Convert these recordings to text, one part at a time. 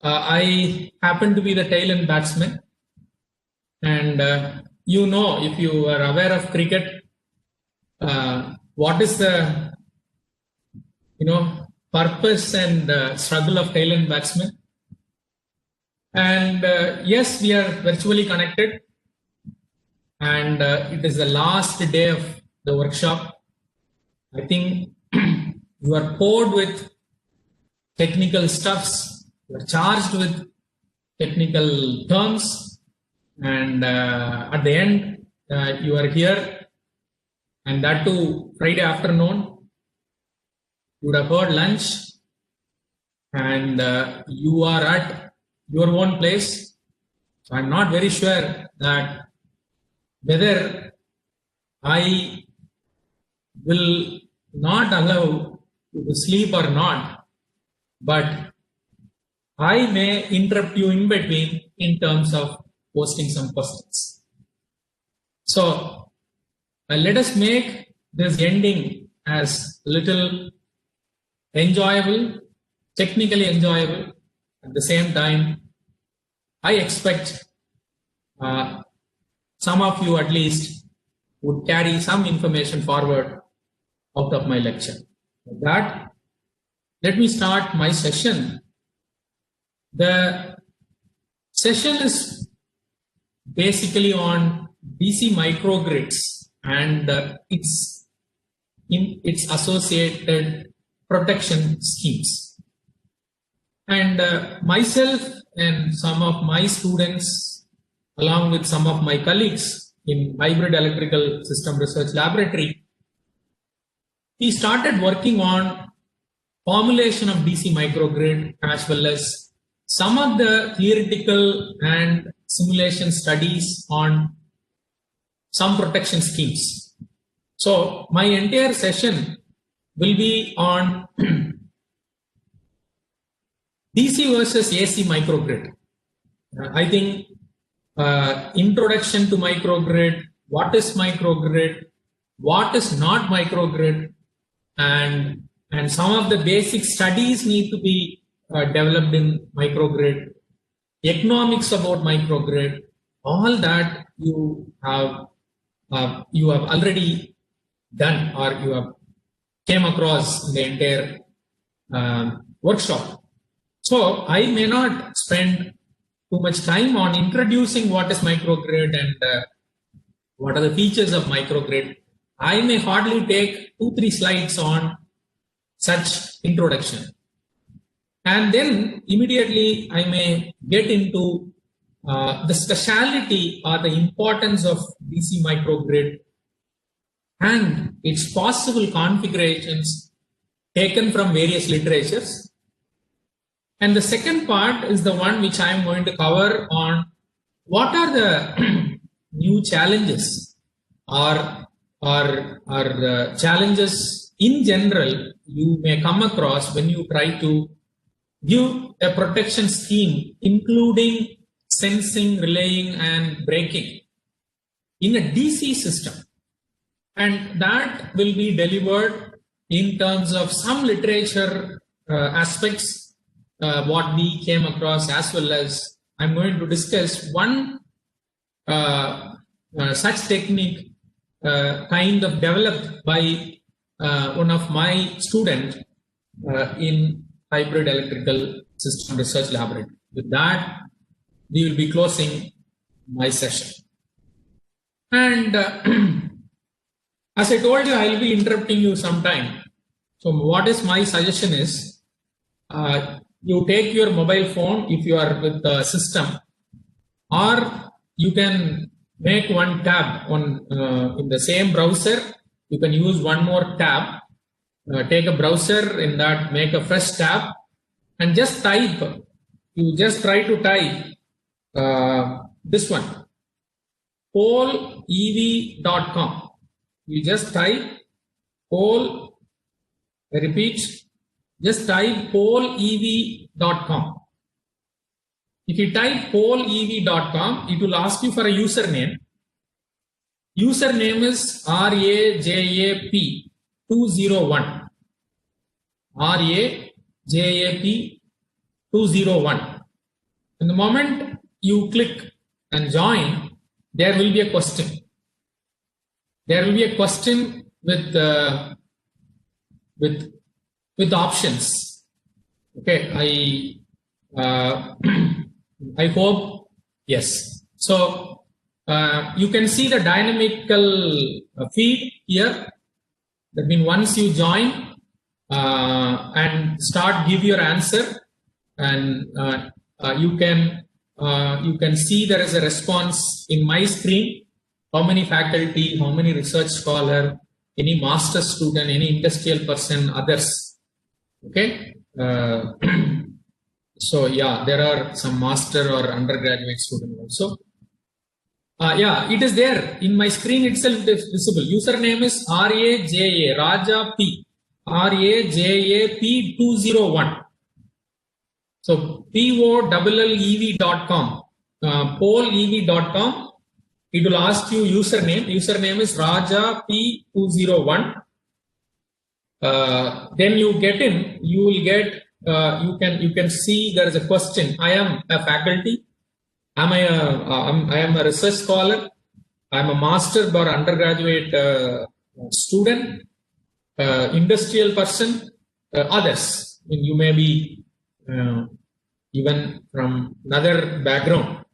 I happen to be the tail end batsman, and if you are aware of cricket, what is the purpose and struggle of tail end batsman? And yes, we are virtually connected, and it is the last day of the workshop. I think you are poured with technical stuffs, you are charged with technical terms, and at the end, you are here, and that too Friday afternoon. You would have heard lunch, and you are at your own place. So I'm not very sure that whether I will not allow you to sleep or not, but I may interrupt you in between in terms of posting some questions. So let us make this ending as little enjoyable, technically enjoyable. At the same time, I expect some of you at least would carry some information forward out of my lecture. With that, let me start my session. The session is basically on DC microgrids and its associated protection schemes. And myself and some of my students, along with some of my colleagues in Hybrid Electrical System Research Laboratory, we started working on formulation of DC microgrid as well as some of the theoretical and simulation studies on some protection schemes. So my entire session will be on DC versus AC microgrid. I think introduction to microgrid, what is microgrid, what is not microgrid, and some of the basic studies need to be developed in microgrid, economics about microgrid, all that you have already done or you have came across in the entire workshop. So I may not spend too much time on introducing what is microgrid and what are the features of microgrid. I may hardly take 2-3 slides on such introduction. And then immediately I may get into the speciality or the importance of DC microgrid and its possible configurations taken from various literatures. And the second part is the one which I am going to cover on what are the new challenges or challenges in general you may come across when you try to give a protection scheme including sensing, relaying and braking in a DC system. And that will be delivered in terms of some literature aspects what we came across, as well as I'm going to discuss one such technique kind of developed by one of my students in Hybrid Electrical System Research Laboratory. With that, we will be closing my session. And as I told you, I will be interrupting you sometime. So what is my suggestion is, you take your mobile phone if you are with the system, or you can make one tab on in the same browser. You can use one more tab. Take a browser, in that make a fresh tab and just type. You just try to type this one, poleev.com. You just type pole, I repeat, just type poleev.com. If you type poleev.com, it will ask you for a username. Username is RAJAP201. RAJAP201. And the moment you click and join, there will be a question. There will be a question with options. Okay, I hope yes. So you can see the dynamical feed here. That means once you join and start give your answer, and you can see there is a response in my screen. How many faculty, how many research scholar, any master student, any industrial person, others. Okay. So yeah, there are some master or undergraduate student also. Yeah, it is there in my screen itself. It is visible. Username is RAJA Raja P RAJAP 201. So POLLEV.com, polev.com. It will ask you username. Username is Raja P201. Then you get in. You will get. You can see there is a question. I am a faculty. I am a research scholar. I am a master or undergraduate student, industrial person, others. I mean, you may be even from another background.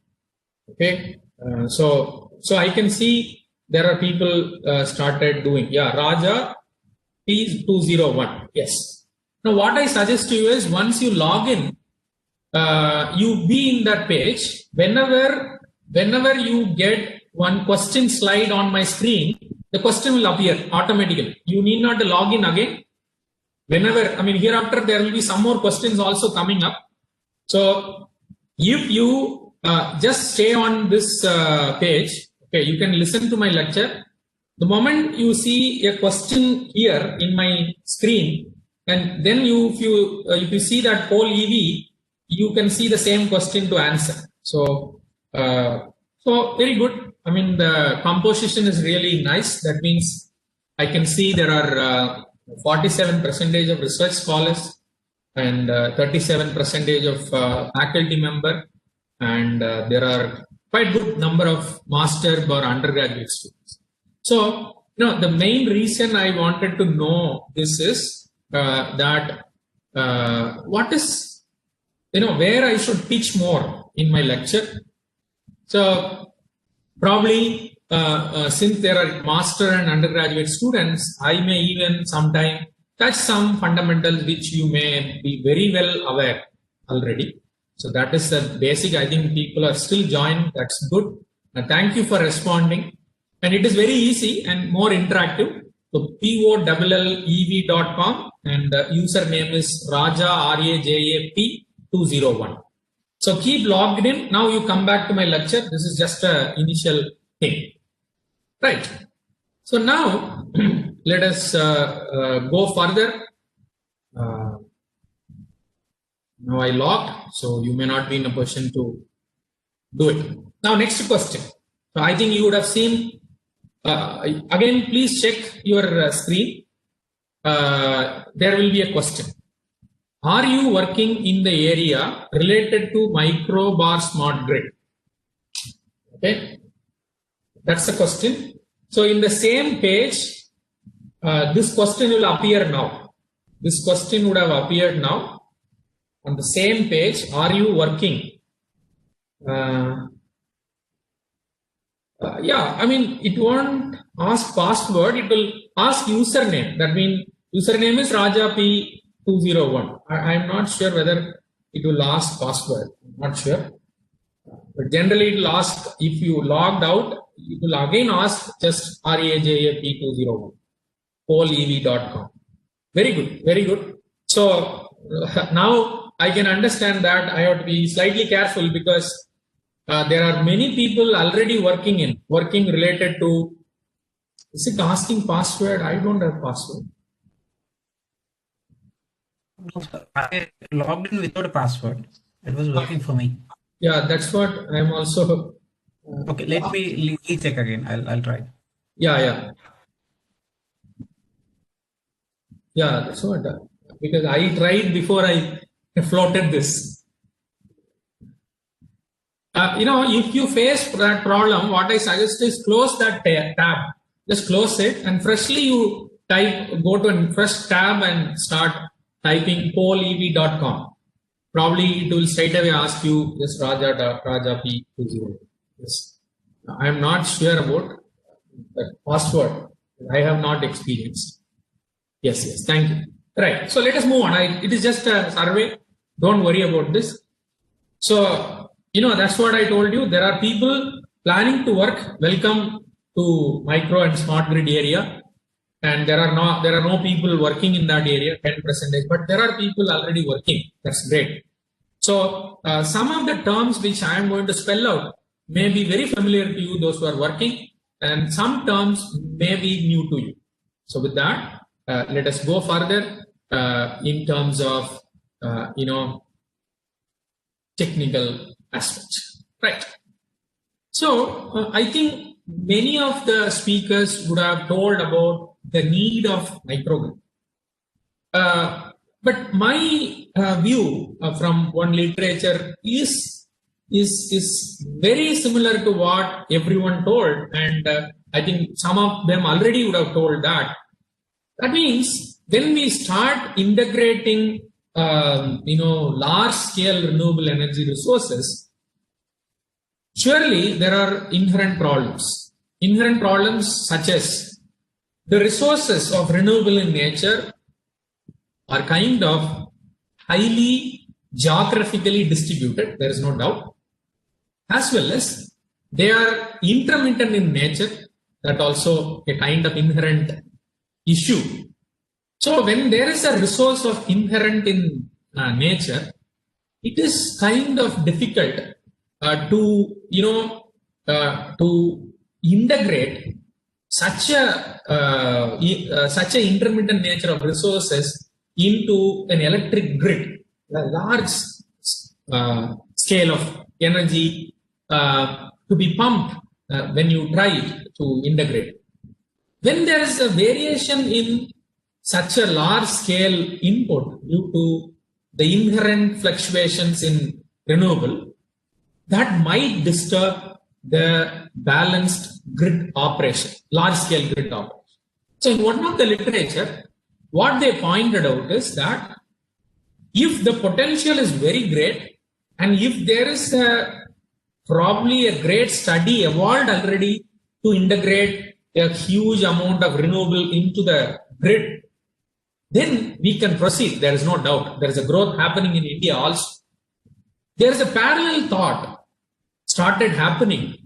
Okay, so I can see there are people started doing. Yeah, Raja P201. Yes. Now, what I suggest to you is once you log in, you be in that page. Whenever you get one question slide on my screen, the question will appear automatically. You need not log in again. Whenever, I mean, hereafter there will be some more questions also coming up. So if you just stay on this page, okay, you can listen to my lecture. The moment you see a question here in my screen, and then if you see that poll EV, you can see the same question to answer. So very good. I mean, the composition is really nice. That means I can see there are 47% of research scholars and 37% of faculty member, and there are quite good number of master or undergraduate students. So, the main reason I wanted to know this is that what is, where I should teach more in my lecture. So, probably since there are master and undergraduate students, I may even sometime touch some fundamentals which you may be very well aware already. So that is the basic. I think people are still joined. That's good. Thank you for responding. And it is very easy and more interactive. So POLLEV.com and the username is Raja RAJAP 201. So keep logged in. Now you come back to my lecture. This is just an initial thing. Right. So now let us go further. Now I logged, so you may not be in a position to do it. Now next question. So I think you would have seen, again please check your screen. There will be a question. Are you working in the area related to micro bar smart grid? Okay, that's the question. So in the same page, this question will appear now. This question would have appeared now. On the same page, are you working? Yeah, I mean, it won't ask password, it will ask username. That means username is Raja P201. I'm not sure whether it will ask password. I'm not sure. But generally, it will ask if you logged out, it will again ask just RAJA P201, polev.com. Very good, very good. So now I can understand that I have to be slightly careful because there are many people already working related to. Is it asking password? I don't have password. I logged in without a password. It was working for me. Yeah, that's what I'm also. Okay, let me check again. I'll try. Yeah. Yeah, that's what. Because I tried before I floated this. if you face that problem, what I suggest is close that tab. Just close it and freshly you go to a fresh tab and start typing polev.com. Probably it will straight away ask you this Raja P20. Yes. I am not sure about the password. I have not experienced. Yes, thank you. Right. So let us move on. It is just a survey. Don't worry about this. So, that's what I told you. There are people planning to work. Welcome to micro and smart grid area. And there are no people working in that area, 10%, but there are people already working. That's great. So some of the terms which I am going to spell out may be very familiar to you, those who are working, and some terms may be new to you. So with that, let us go further in terms of, technical aspects. Right. So I think many of the speakers would have told about the need of microgrid. But my view from one literature is very similar to what everyone told, and I think some of them already would have told that. That means when we start integrating, large-scale renewable energy resources, surely there are inherent problems. Inherent problems such as the resources of renewable in nature are kind of highly geographically distributed, there is no doubt, as well as they are intermittent in nature, that also a kind of inherent issue. So when there is a resource of inherent in nature, it is kind of difficult to integrate such a intermittent nature of resources into an electric grid, a large scale of energy to be pumped when you try to integrate. When there is a variation in such a large scale input due to the inherent fluctuations in renewable, that might disturb the balanced grid operation, large scale grid operation. So in one of the literature, what they pointed out is that if the potential is very great, and if there is probably a great study evolved already to integrate a huge amount of renewable into the grid, then we can proceed. There is no doubt. There is a growth happening in India also. There is a parallel thought started happening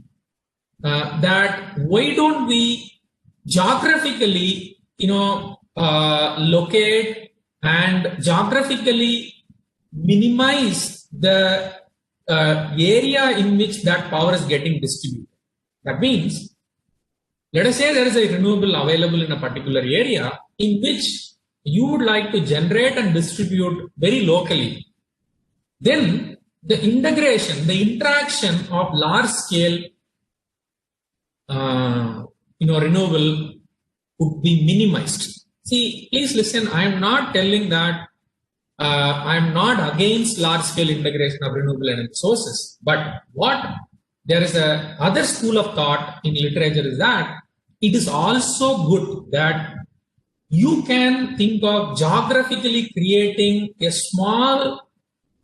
that why don't we geographically, locate and geographically minimize the area in which that power is getting distributed. That means, let us say there is a renewable available in a particular area in which you would like to generate and distribute very locally. Then the integration, the interaction of large scale renewable would be minimized. See, please listen, I am not telling that I am not against large scale integration of renewable energy sources, but there is a other school of thought in literature is that it is also good that you can think of geographically creating a small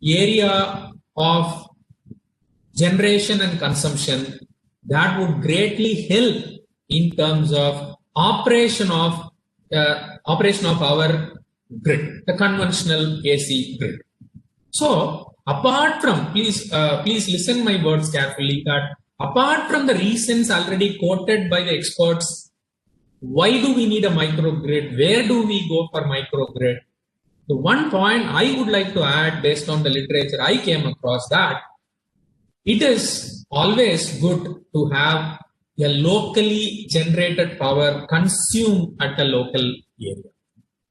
area of generation and consumption that would greatly help in terms of operation of our grid, the conventional AC grid. So apart from, please listen my words carefully, that apart from the reasons already quoted by the experts, why do we need a microgrid? Where do we go for microgrid? The one point I would like to add based on the literature I came across, that it is always good to have a locally generated power consumed at a local area.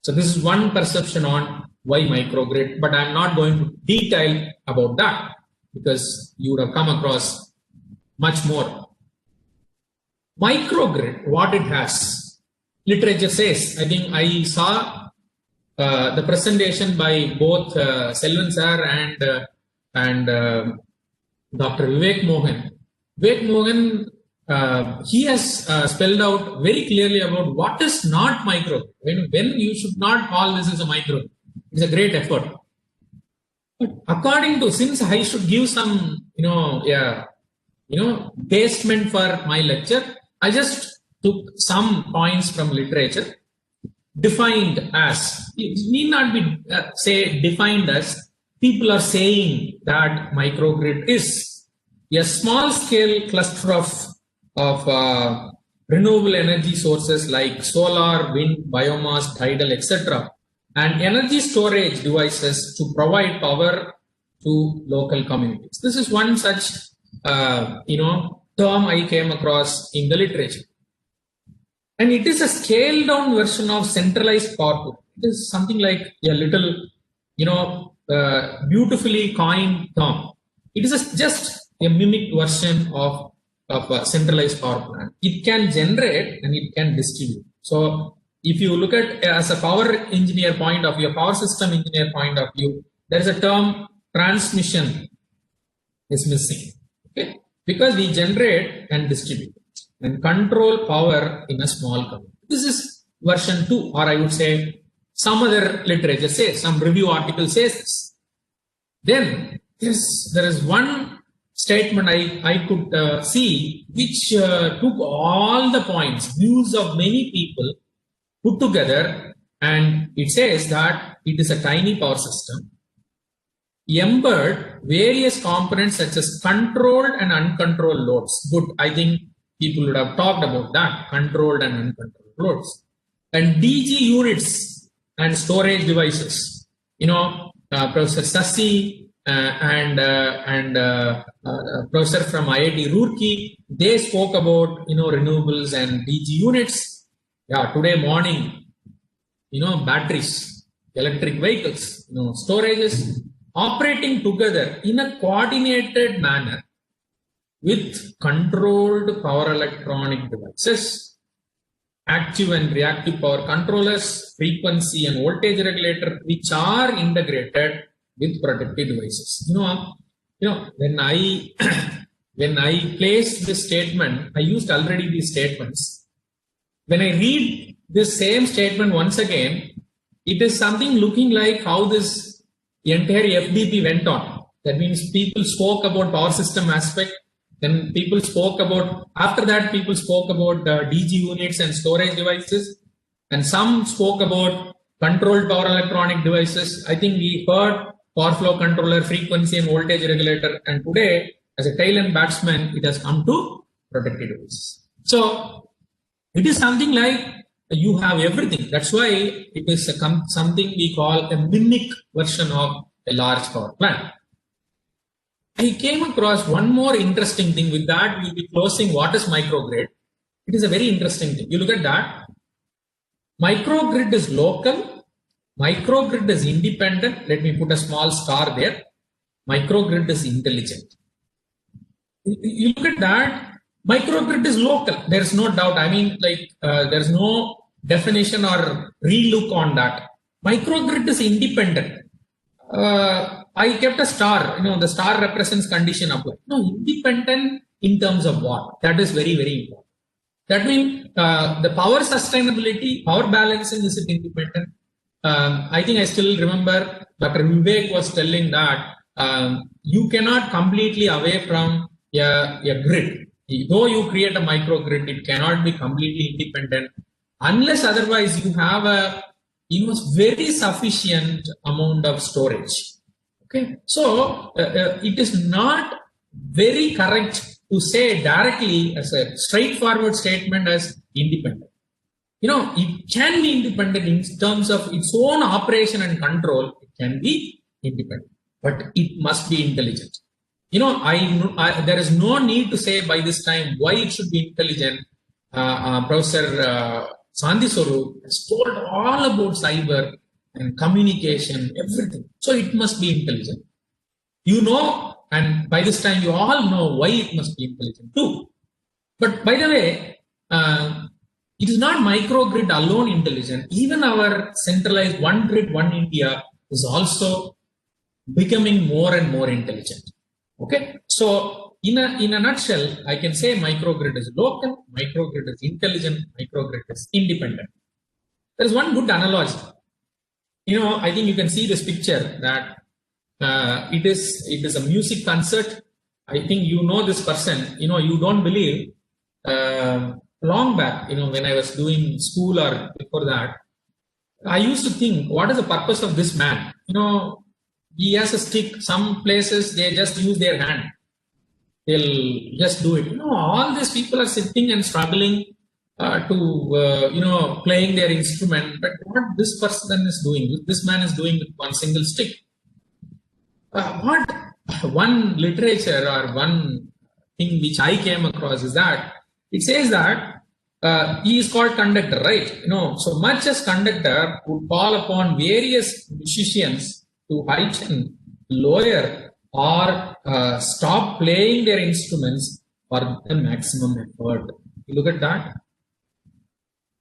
So this is one perception on why microgrid, but I'm not going to detail about that because you would have come across much more. Microgrid, what it has, literature says, I think I saw the presentation by both Selvan sir and Dr. Vivek Mohan. Vivek Mohan, he has spelled out very clearly about what is not micro. When you should not call this as a micro. It's a great effort. But according to, since I should give some, basement for my lecture, I just took some points from literature. Defined as, it need not be say defined as, people are saying that microgrid is a small scale cluster of renewable energy sources like solar, wind, biomass, tidal, etc. and energy storage devices to provide power to local communities. This is one such term I came across in the literature. And it is a scaled down version of centralized power. It is something like a little, beautifully coined term. It is just a mimic version of a centralized power plant. It can generate and it can distribute. So if you look at as a power engineer point of view, power system engineer point of view, there is a term transmission is missing. Okay, because we generate and distribute and control power in a small community. This is version 2, or I would say some other literature says, some review article says this. Then there is one statement I could see which took all the points, views of many people put together, and it says that it is a tiny power system, embed various components such as controlled and uncontrolled loads. Good, I think people would have talked about that, controlled and uncontrolled loads. And DG units and storage devices. Professor Sassi and professor from IIT Roorkee, they spoke about, renewables and DG units. Yeah, today morning, batteries, electric vehicles, storages, operating together in a coordinated manner with controlled power electronic devices, active and reactive power controllers, frequency and voltage regulator, which are integrated with protective devices. When I when I placed this statement, I used already these statements. When I read this same statement once again, it is something looking like how this entire FDP went on. That means people spoke about power system aspect. Then people spoke about, after that people spoke about DG units and storage devices, and some spoke about controlled power electronic devices. I think we heard power flow controller, frequency and voltage regulator, and today as a tail end batsman it has come to protective devices. So it is something like you have everything. That's why it is something we call a mimic version of a large power plant. I came across one more interesting thing. With that, we'll be closing what is microgrid. It is a very interesting thing. You look at that. Microgrid is local. Microgrid is independent. Let me put a small star there. Microgrid is intelligent. You look at that. Microgrid is local. There's no doubt. I mean, there's no definition or relook on that. Microgrid is independent. I kept a star, the star represents condition applied. No, independent in terms of what? That is very, very important. That means the power sustainability, power balancing is independent. I think I still remember Dr. Vivek was telling that you cannot completely away from a grid. Though you create a microgrid, it cannot be completely independent unless otherwise you have a very sufficient amount of storage. Okay, so it is not very correct to say directly as a straightforward statement as independent. It can be independent in terms of its own operation and control. It can be independent, but it must be intelligent. There is no need to say by this time why it should be intelligent. Professor Sandhi Swarup has told all about cyber and communication, everything. So it must be intelligent. And by this time you all know why it must be intelligent too. But by the way, it is not microgrid alone intelligent. Even our centralized one grid, one India is also becoming more and more intelligent. Okay. So So in a nutshell, I can say microgrid is local, microgrid is intelligent, microgrid is independent. There is one good analogy. I think you can see this picture that it is a music concert. I think this person. You don't believe. Long back, when I was doing school or before that, I used to think, what is the purpose of this man? He has a stick. Some places they just use their hand. They'll just do it. All these people are sitting and struggling to playing their instrument. But what this person is doing, this man is doing with one single stick. What one literature or one thing which I came across is that it says that he is called conductor, right? So much as conductor would call upon various musicians to heighten, lower, or stop playing their instruments for the maximum effort. You look at that.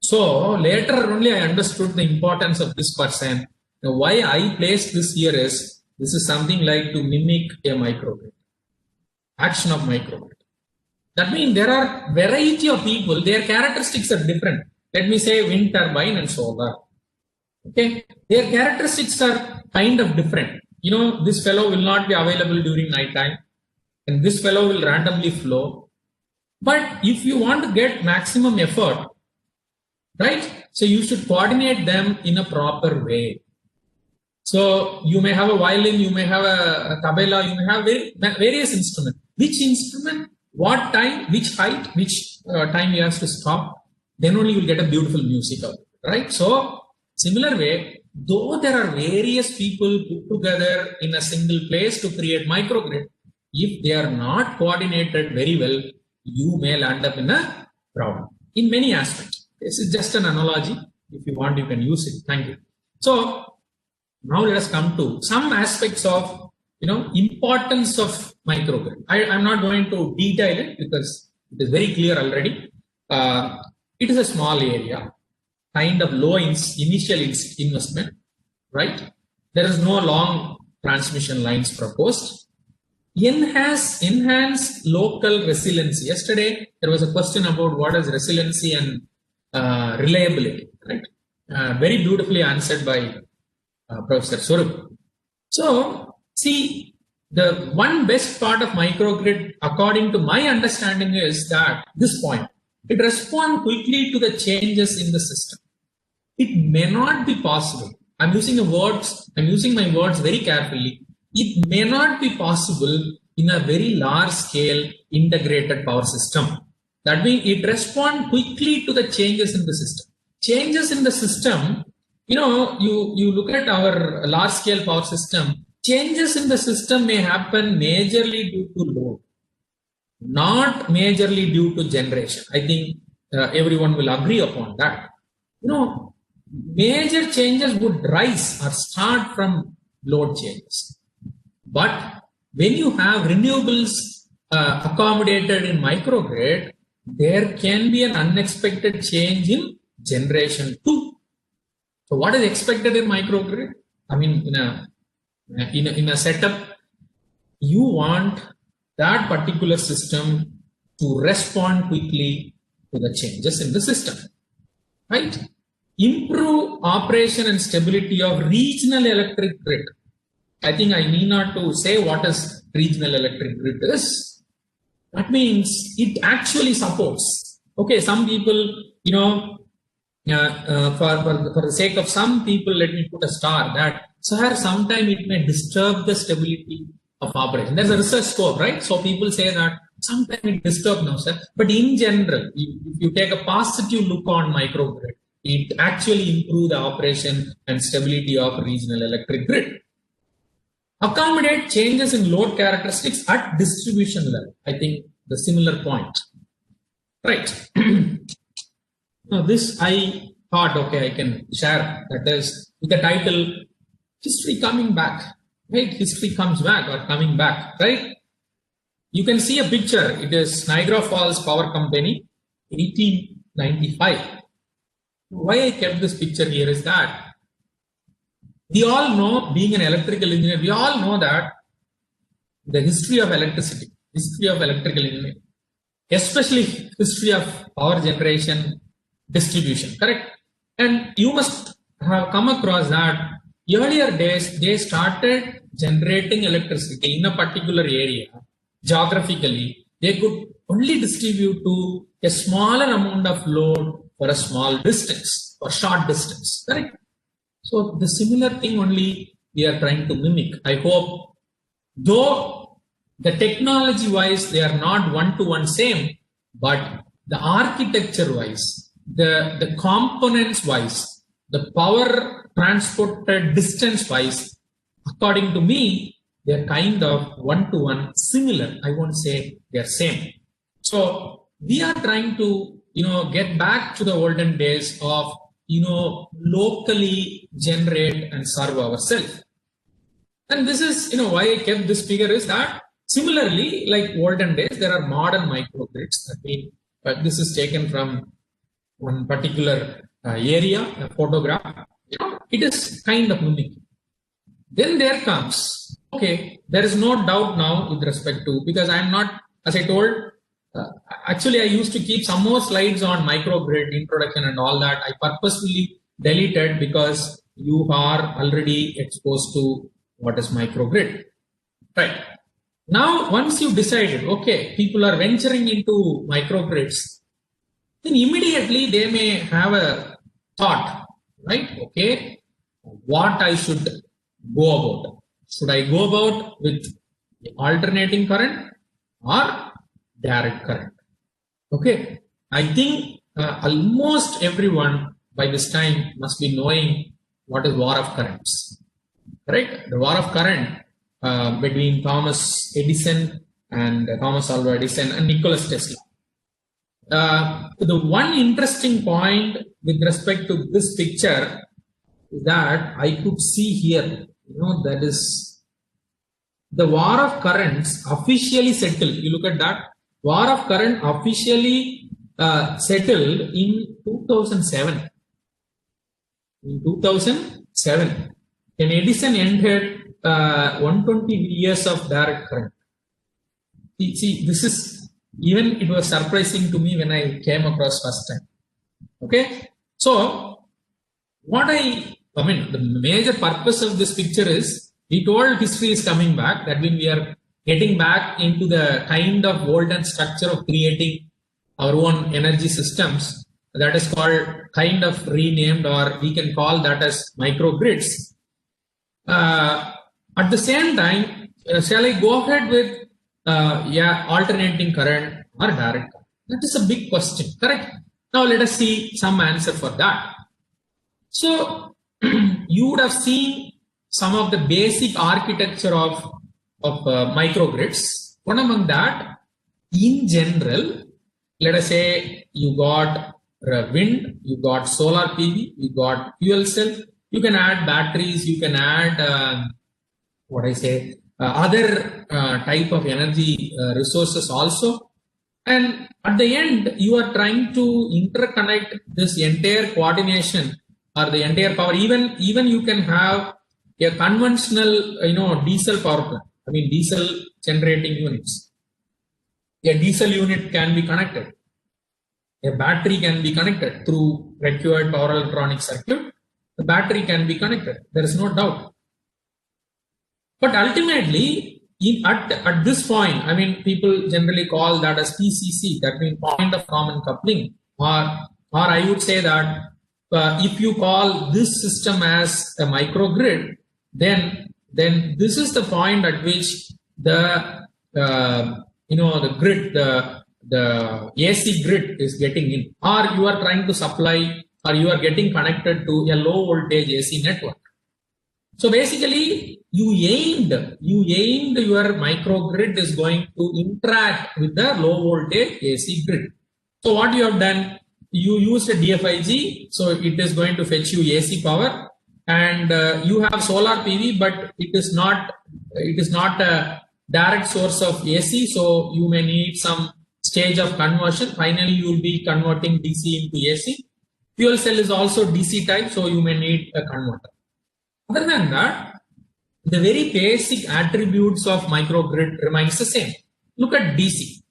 So later only I understood the importance of this person. Why I placed this here is, this is something like to mimic a microgrid, action of microgrid. That means there are variety of people, their characteristics are different. Let me say wind turbine and solar. Okay, their characteristics are kind of different. This fellow will not be available during night time, and this fellow will randomly flow. But if you want to get maximum effort, right? So you should coordinate them in a proper way. So you may have a violin, you may have a tabla, you may have various instruments. Which instrument, what time, which height, which time you have to stop, then only you will get a beautiful music out of it, right? So similar way, though there are various people put together in a single place to create microgrid, if they are not coordinated very well, you may land up in a problem in many aspects. This is just an analogy. If you want, you can use it. Thank you. So now let us come to some aspects of importance of microgrid. I'm not going to detail it because it is very clear already. It is a small area, kind of low initial investment, right? There is no long transmission lines proposed. Enhance local resiliency. Yesterday there was a question about what is resiliency and reliability, right? Very beautifully answered by Professor Swarup. So, see, the one best part of microgrid, according to my understanding, is that this point, it responds quickly to the changes in the system. It may not be possible. I'm using my words very carefully. It may not be possible in a very large scale integrated power system. That means it responds quickly to the changes in the system. Changes in the system, you look at our large scale power system, changes in the system may happen majorly due to load, not majorly due to generation. I think everyone will agree upon that. Major changes would rise or start from load changes. But when you have renewables accommodated in microgrid, there can be an unexpected change in generation too. So what is expected in microgrid? I mean, in a setup, you want that particular system to respond quickly to the changes in the system, right? Improve operation and stability of regional electric grid. I think I need not to say what is regional electric grid is. That means it actually supports. Okay, some people, for the sake of some people, let me put a star that, sir, sometime it may disturb the stability of operation. There's a research scope, right? So people say that sometimes it disturbs now, sir. But in general, if you take a positive look on microgrid, it actually improves the operation and stability of regional electric grid. Accommodate changes in load characteristics at distribution level. I think the similar point. Right. Now this I thought, okay, I can share. That is with the title, History Coming Back. Right? History comes back or coming back. Right? You can see a picture. It is Niagara Falls Power Company, 1895. Why I kept this picture here is that we all know, being an electrical engineer, we all know that the history of electricity, history of electrical engineering, especially history of power generation distribution, correct? And you must have come across that earlier days they started generating electricity in a particular area geographically. They could only distribute to a smaller amount of load for a small distance or short distance, correct? So the similar thing only we are trying to mimic. I hope, though the technology wise they are not one to one same, but the architecture wise, the components wise, the power transported distance wise, according to me, they're kind of one to one similar. I won't say they're same. So we are trying to, get back to the olden days of, locally generate and serve ourselves. And this is, why I kept this figure is that similarly, like olden days, there are modern microgrids. I mean, this is taken from one particular area, a photograph. It is kind of mimicking. Then there comes, okay, there is no doubt now with respect to, because I am not, as I told, actually I used to keep some more slides on microgrid introduction and all that. I purposefully deleted because you are already exposed to what is microgrid. Right. Now, once you decided, okay, people are venturing into microgrids, then immediately they may have a thought, right? Okay, what I should go about? Should I go about with alternating current or direct current? Okay, I think almost everyone by this time must be knowing what is war of currents, right? The war of current between Thomas Alva Edison and Nicholas Tesla. The one interesting point with respect to this picture is that I could see here, that is the war of currents officially settled. You look at that. War of current officially settled in 2007. In 2007, when Edison entered 120 years of direct current. See, this is, even it was surprising to me when I came across first time. Okay, so the major purpose of this picture is, we told history is coming back. That means we are getting back into the kind of golden structure of creating our own energy systems. That is called kind of renamed, or we can call that as microgrids. At the same time, shall I go ahead with alternating current or direct current? That is a big question, correct? Now let us see some answer for that. So you would have seen some of the basic architecture of microgrids. One among that, in general, let us say you got wind, you got solar PV, you got fuel cell, you can add batteries, you can add other type of energy resources also. And at the end, you are trying to interconnect this entire coordination or the entire power. Even you can have a conventional, diesel power plant. I mean, diesel generating units. A diesel unit can be connected. A battery can be connected through required power electronic circuit. The battery can be connected. There is no doubt. But ultimately, at this point, I mean, people generally call that as PCC, that means point of common coupling, or I would say that if you call this system as a microgrid, then this is the point at which the grid, the AC grid is getting in, or you are trying to supply, or you are getting connected to a low voltage AC network. So basically, you aimed your microgrid is going to interact with the low voltage AC grid. So what you have done, you used a DFIG, so it is going to fetch you AC power, and you have solar PV, but it is not a direct source of AC, so you may need some stage of conversion. Finally, you will be converting DC into AC. Fuel cell is also DC type, so you may need a converter. Other than that, the very basic attributes of microgrid remains the same. look at DC.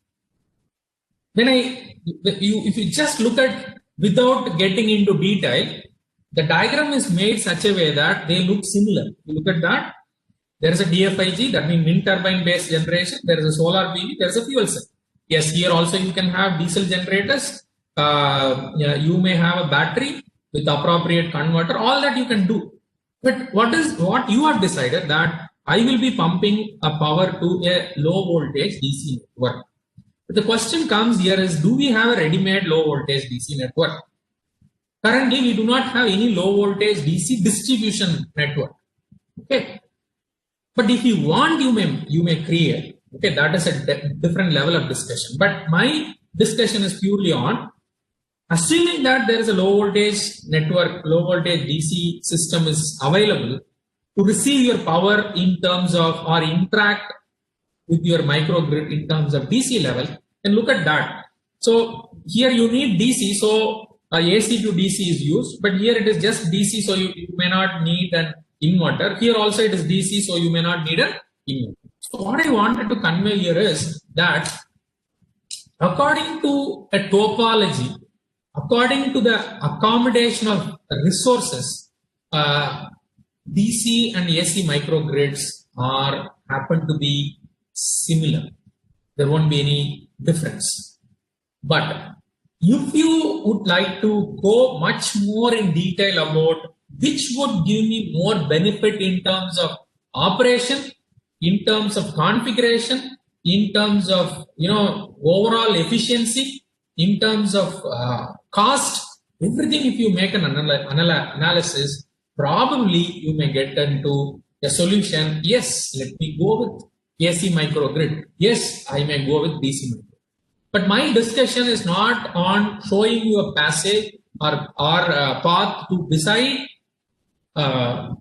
If you just look at without getting into detail, the diagram is made such a way that they look similar. You look at that. There is a DFIG, that means wind turbine based generation. There is a solar PV. There is a fuel cell. Yes, here also you can have diesel generators. You may have a battery with appropriate converter. All that you can do. But what you have decided that I will be pumping a power to a low voltage DC network. But the question comes here is, do we have a ready-made low voltage DC network? Currently, we do not have any low voltage DC distribution network. Okay. But if you want, you may create. Okay, that is a different level of discussion. But my discussion is purely on assuming that there is a low voltage network, low voltage DC system is available to receive your power in terms of or interact with your microgrid in terms of DC level, and look at that. So here you need DC, so AC to DC is used, but here it is just DC, so you may not need an inverter. Here also it is DC, so you may not need an inverter. So what I wanted to convey here is that according to a topology, according to the accommodation of resources, DC and AC microgrids happen to be similar. There won't be any difference. But if you would like to go much more in detail about which would give me more benefit in terms of operation, in terms of configuration, in terms of overall efficiency, in terms of cost, everything, if you make an analysis, probably you may get into a solution. Yes, let me go with AC microgrid. Yes, I may go with DC microgrid. But my discussion is not on showing you a passage or path to decide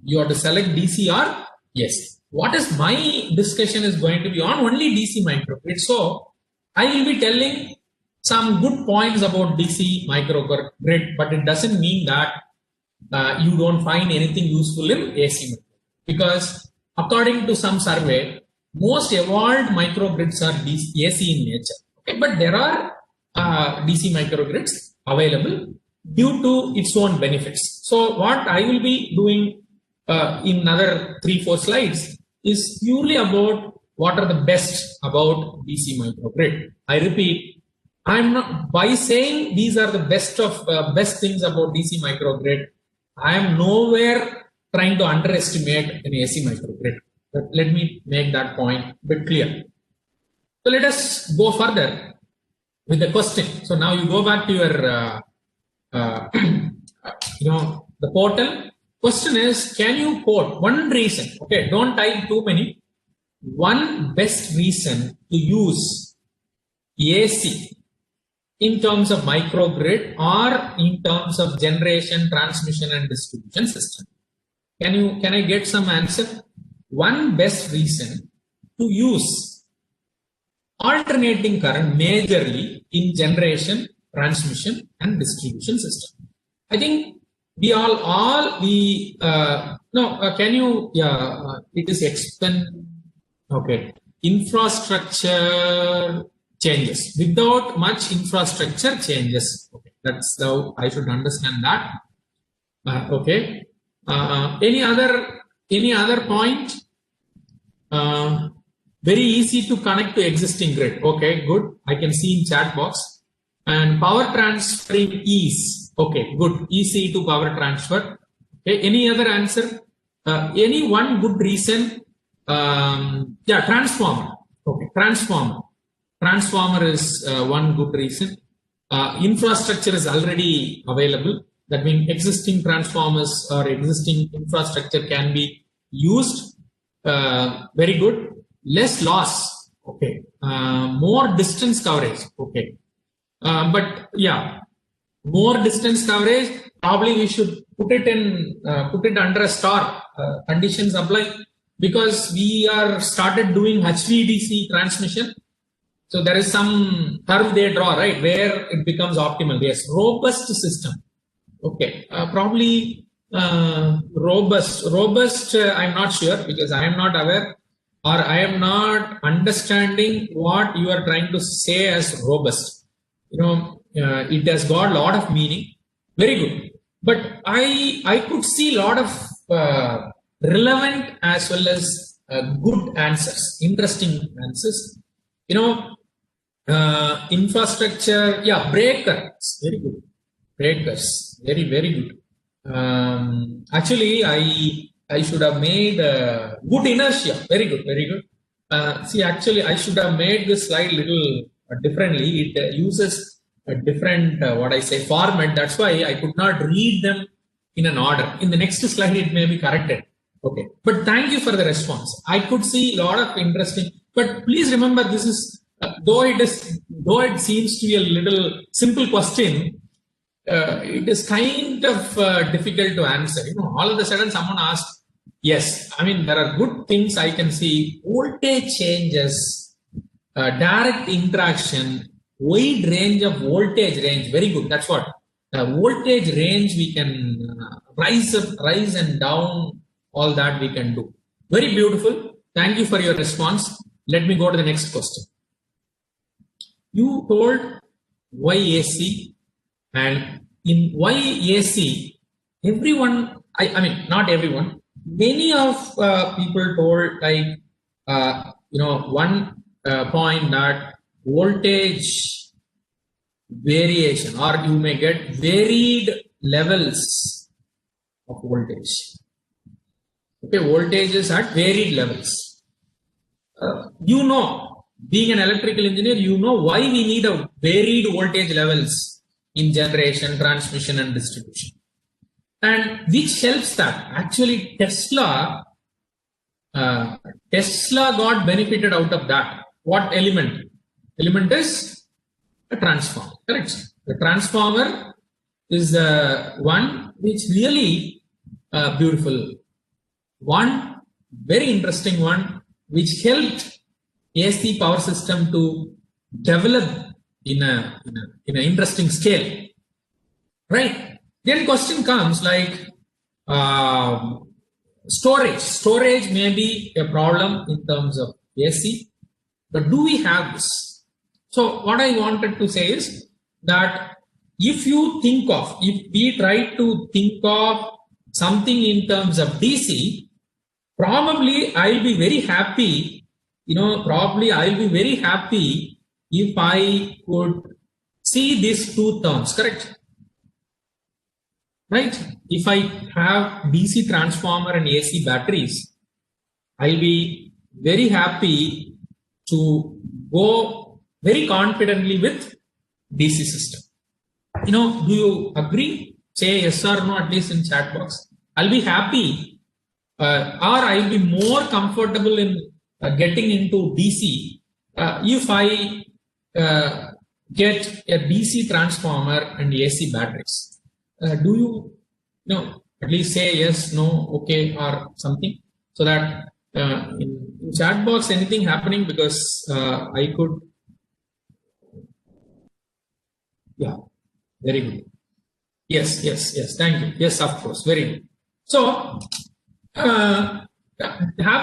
you have to select DC or AC. What is my discussion is going to be on only DC microgrid. So I will be telling some good points about DC microgrid, but it doesn't mean that you don't find anything useful in AC microgrid. Because according to some survey, most evolved microgrids are AC in nature. Okay, but there are DC microgrids available due to its own benefits. So what I will be doing in another 3-4 slides is purely about what are the best about DC microgrid. I repeat, I'm not, by saying these are the best things about DC microgrid, I am nowhere trying to underestimate an AC microgrid. But let me make that point a bit clear. So let us go further with the question. So now you go back to your, the portal. Question is, can you quote one reason? Okay, don't type too many. One best reason to use AC in terms of microgrid or in terms of generation, transmission, and distribution system. Can I get some answer? One best reason to use alternating current majorly in generation, transmission, and distribution system. I think it is infrastructure changes. Without much infrastructure changes. Okay, that's how I should understand that. Okay. Any other point? Very easy to connect to existing grid. Okay, good. I can see in chat box. And power transferring ease. Okay, good. Easy to power transfer. Okay, any other answer? Any one good reason? Transformer. Okay, transformer. Transformer is one good reason. Infrastructure is already available. That means existing transformers or existing infrastructure can be used. Very good. Less loss. Okay. More distance coverage. Okay. But yeah, more distance coverage. Probably we should put it under a star conditions apply, because we are started doing HVDC transmission. So there is some curve they draw, right, where it becomes optimal. Yes, robust system. Okay, probably robust. I'm not sure because I am not aware. or I am not understanding what you are trying to say as robust. It has got a lot of meaning. Very good. But I could see a lot of relevant as well as good answers, interesting answers. Infrastructure, yeah, breakers, very good. Breakers, very, very good. Actually, I should have made good inertia. Very good, very good. See, actually, I should have made this slide little differently. It uses a different, format. That's why I could not read them in an order. In the next slide, it may be corrected. Okay. But thank you for the response. I could see a lot of interesting, but please remember this is, though it seems to be a little simple question, it is kind of difficult to answer. All of a sudden someone asked, yes, I mean, there are good things I can see, voltage changes, direct interaction, wide range of voltage range, very good. That's what voltage range we can rise and down, all that we can do. Very beautiful. Thank you for your response. Let me go to the next question. You told YAC, and in YAC, everyone, I mean, not everyone, many of people told like, one point that voltage variation, or you may get varied levels of voltage. Okay, voltage is at varied levels. Being an electrical engineer, why we need a varied voltage levels in generation, transmission, and distribution. And which helps that? Actually, Tesla got benefited out of that. What element? Element is a transformer, correct? The transformer is the one which really beautiful one, very interesting one, which helped AC power system to develop in an interesting scale, right? Then question comes like storage. Storage may be a problem in terms of AC, but do we have this? So what I wanted to say is that if we try to think of something in terms of DC, probably I'll be very happy. I'll be very happy if I could see these two terms, correct? Right? If I have DC transformer and AC batteries, I'll be very happy to go very confidently with DC system. Do you agree? Say yes or no, at least in chat box. I'll be happy, or I'll be more comfortable in getting into DC if I get a DC transformer and AC batteries. Do you at least say yes, no, okay, or something, so that in chat box anything happening, because I could, yeah, very good. Yes, thank you. Yes, of course, very good. So, have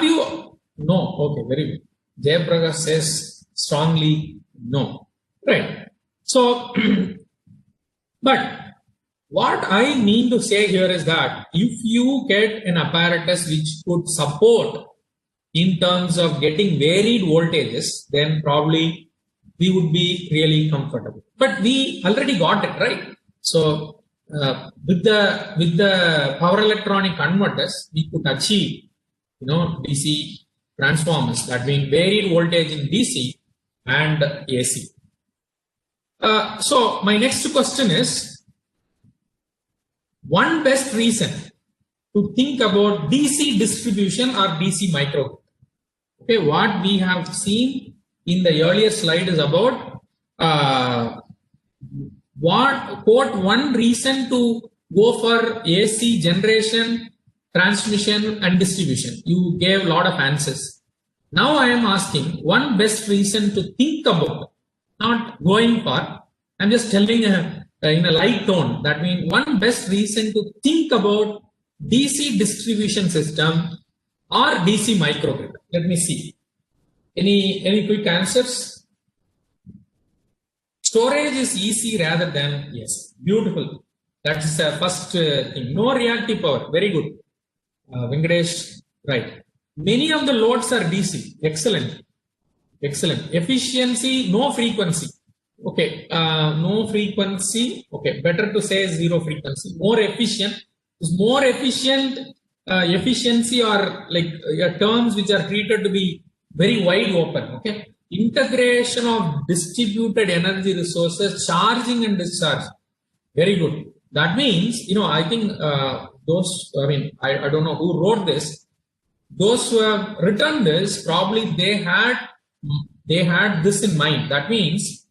you? No, okay, very good. Jayaprakash says strongly no. Right. So, but what I mean to say here is that if you get an apparatus which could support in terms of getting varied voltages, then probably we would be really comfortable. But we already got it, right? So with the power electronic converters, we could achieve, DC transformers, that means varied voltage in DC and AC. So my next question is, one best reason to think about DC distribution or DC microgrid. Okay, what we have seen in the earlier slide is about one reason to go for AC generation, transmission, and distribution. You gave a lot of answers. Now I am asking one best reason to think about, not going for. I'm just telling in a light tone. That means one best reason to think about DC distribution system or DC microgrid? Let me see. Any quick answers? Storage is easy rather than, yes, beautiful. That's the first thing. No reactive power. Very good. Venkatesh, right. Many of the loads are DC. Excellent. Excellent. Efficiency, no frequency. Okay. No frequency. Okay. Better to say zero frequency. More efficient. Is more efficient. Efficiency are like terms which are treated to be very wide open. Okay. Integration of distributed energy resources, charging and discharge. Very good. That means, I think I don't know who wrote this. Those who have written this, probably they had this in mind. That means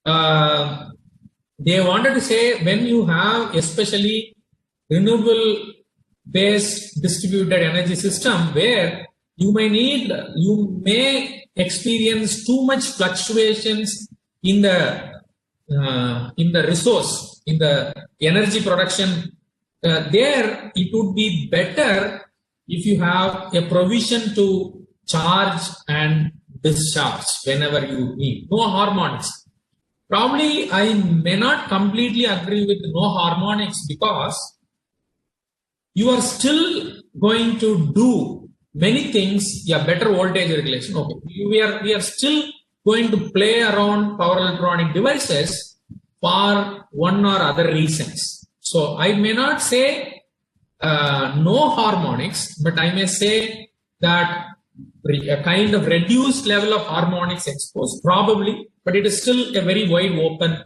they wanted to say when you have especially renewable based distributed energy system where you may experience too much fluctuations in the resource, in the energy production, there it would be better if you have a provision to charge and discharge whenever you need. No harmonics. Probably I may not completely agree with no harmonics because you are still going to do many things. Yeah, better voltage regulation. Okay, we are still going to play around power electronic devices for one or other reasons. So I may not say no harmonics, but I may say that a kind of reduced level of harmonics exposed, probably, but it is still a very wide open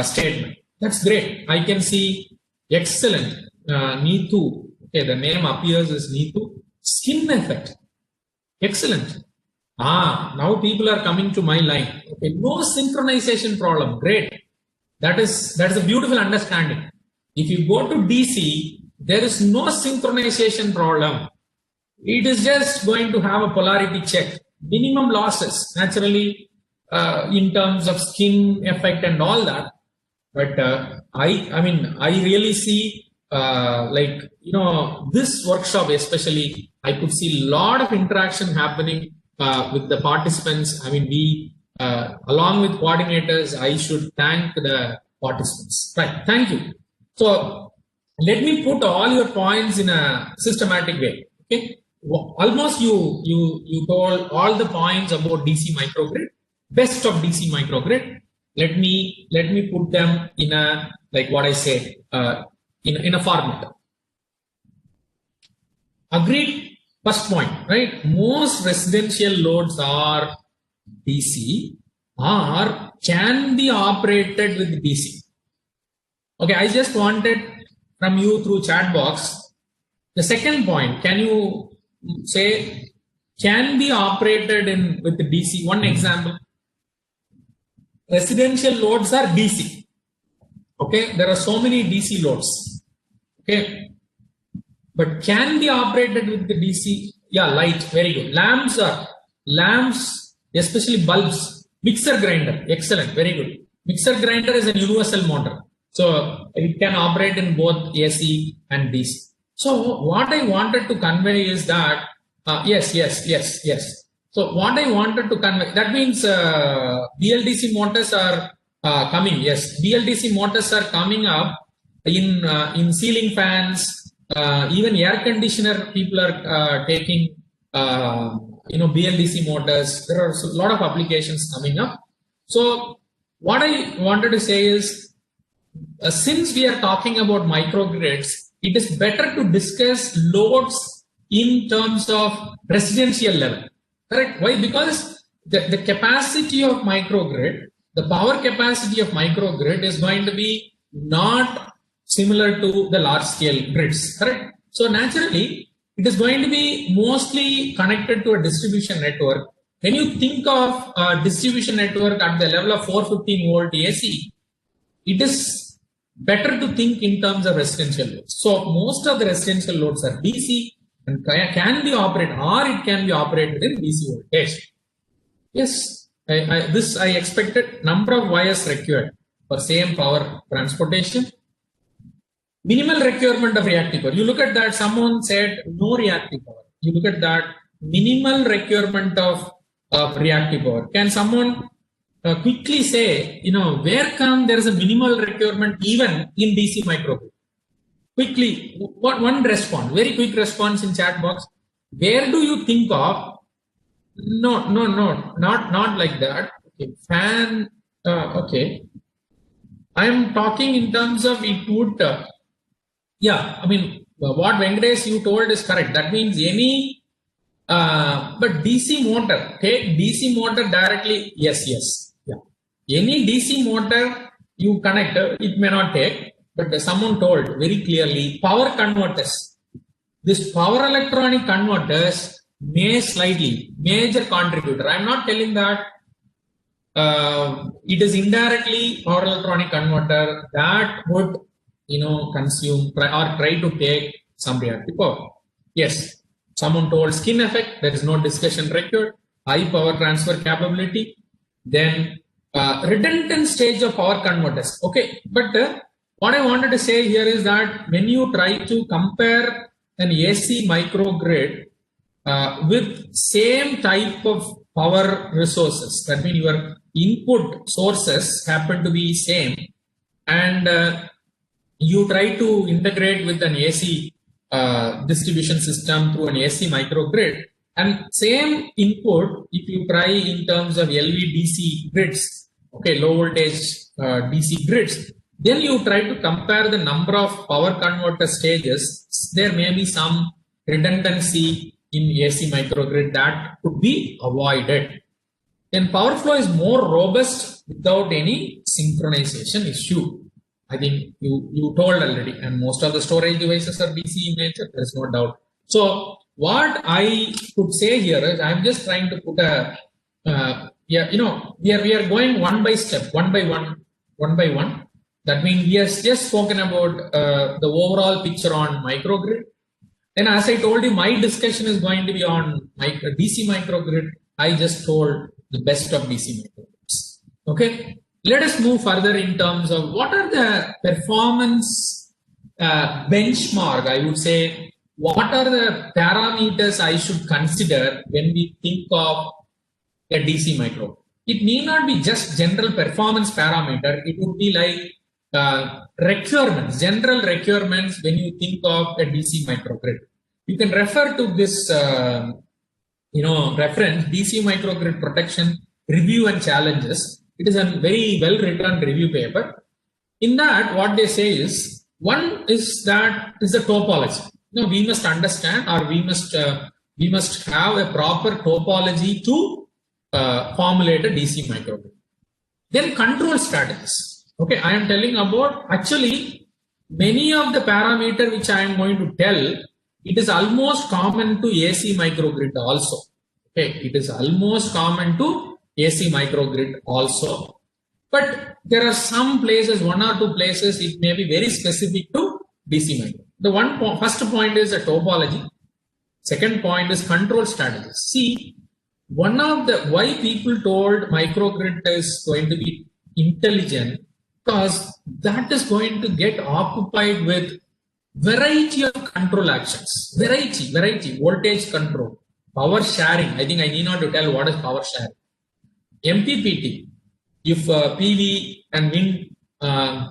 statement. That's great. I can see excellent. Neetu, okay, the name appears as Neetu. Skin effect. Excellent. Now people are coming to my line. Okay, no synchronization problem. Great. That's a beautiful understanding. If you go to DC, there is no synchronization problem. It is just going to have a polarity check. Minimum losses, naturally, in terms of skin effect and all that. But I really see, this workshop especially, I could see a lot of interaction happening with the participants. We, along with coordinators, I should thank the participants. Right, thank you. So let me put all your points in a systematic way. Okay, almost you told all the points about DC microgrid, best of DC microgrid. Let me put them in a, like what I said, in a format. Agreed. First point, right? Most residential loads are DC or can be operated with DC. Okay, I just wanted from you through chat box. The second point, can you say can be operated with the DC? One example. Residential loads are DC. Okay, there are so many DC loads. Okay, but can be operated with the DC. Yeah, light, very good. Lamps, especially bulbs. Mixer grinder, excellent, very good. Mixer grinder is a universal motor, so it can operate in both AC and DC. So what I wanted to convey is that yes. So what I wanted to convey, that means BLDC motors are coming. Yes, BLDC motors are coming up in ceiling fans, even air conditioner. People are taking BLDC motors. There are a lot of applications coming up. So what I wanted to say is, since we are talking about microgrids, it is better to discuss loads in terms of residential level. Correct? Why? Because the capacity of microgrid, the power capacity of microgrid is going to be not similar to the large scale grids. Correct? So naturally, it is going to be mostly connected to a distribution network. When you think of a distribution network at the level of 415 volt AC, it is better to think in terms of residential loads. So most of the residential loads are DC and can be operated, or it can be operated in DC voltage. Yes, I expected number of wires required for same power transportation. Minimal requirement of reactive power. You look at that, someone said no reactive power. you look at that minimal requirement of reactive power. Can someone quickly say, where come there is a minimal requirement even in DC microgrid? Quickly, one response, very quick response in chat box. Where do you think of? No, not like that. Okay, fan. Okay, I am talking in terms of it would. Yeah, I mean, what Venkatesh you told is correct. That means any, but DC motor, take DC motor directly. Yes, yeah. Any DC motor you connect, it may not take, but someone told very clearly, power converters. This power electronic converters may slightly, major contributor. I'm not telling that it is indirectly power electronic converter that would consume or try to take some reactive power. Yes, someone told skin effect, there is no discussion required. High power transfer capability, then redundant stage of power converters. Okay, but what I wanted to say here is that when you try to compare an AC microgrid with same type of power resources, that means your input sources happen to be same, and you try to integrate with an AC distribution system through an AC microgrid, and same input, if you try in terms of LVDC grids, okay, low voltage DC grids, then you try to compare the number of power converter stages. There may be some redundancy in AC microgrid that could be avoided. Then power flow is more robust without any synchronization issue. I think you told already, and most of the storage devices are DC in nature, there is no doubt. So what I could say here is I'm just trying to put a, we are going one by one. That means we have just spoken about the overall picture on microgrid. Then as I told you, my discussion is going to be on DC microgrid. I just told the best of DC microgrids. Okay. Let us move further in terms of what are the performance benchmark, I would say, what are the parameters I should consider when we think of a DC microgrid. It need not be just general performance parameter, it would be like requirements, general requirements when you think of a DC microgrid. You can refer to this, reference, DC Microgrid Protection Review and Challenges. It is a very well written review paper. In that, what they say is, one is that is the topology. We must understand, or we must have a proper topology to formulate a DC microgrid. Then control strategies. Okay, I am telling about actually many of the parameters which I am going to tell. It is almost common to AC microgrid also. Okay, it is almost common to AC microgrid also. But there are some places, one or two places, it may be very specific to DC microgrid. The first point is a topology. Second point is control strategies. See, one of the why people told microgrid is going to be intelligent, because that is going to get occupied with variety of control actions. Variety, voltage control, power sharing. I think I need not to tell what is power sharing. MPPT, if PV and wind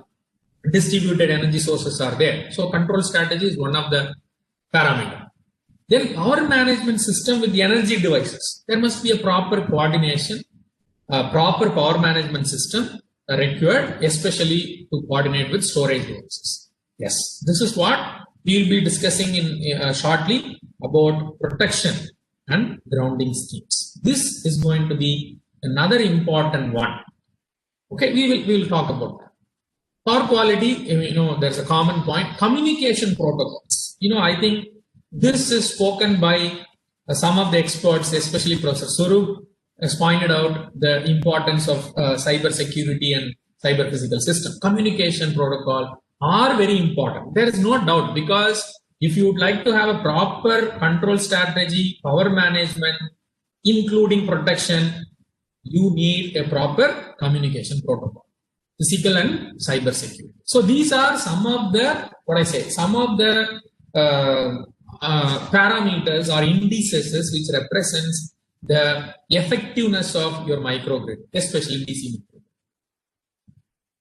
distributed energy sources are there. So control strategy is one of the parameters. Then power management system with the energy devices. There must be a proper coordination, proper power management system required, especially to coordinate with storage devices. Yes, this is what we will be discussing in shortly about protection and grounding schemes. This is going to be another important one. Okay, we will talk about that. Power quality, there's a common point. Communication protocols. I think this is spoken by some of the experts, especially Professor Swarup has pointed out the importance of cyber security and cyber physical system. Communication protocol are very important. There is no doubt, because if you would like to have a proper control strategy, power management, including protection, you need a proper communication protocol, physical and cyber security. So these are some of the, some of the parameters or indices which represents the effectiveness of your microgrid, especially DC microgrid.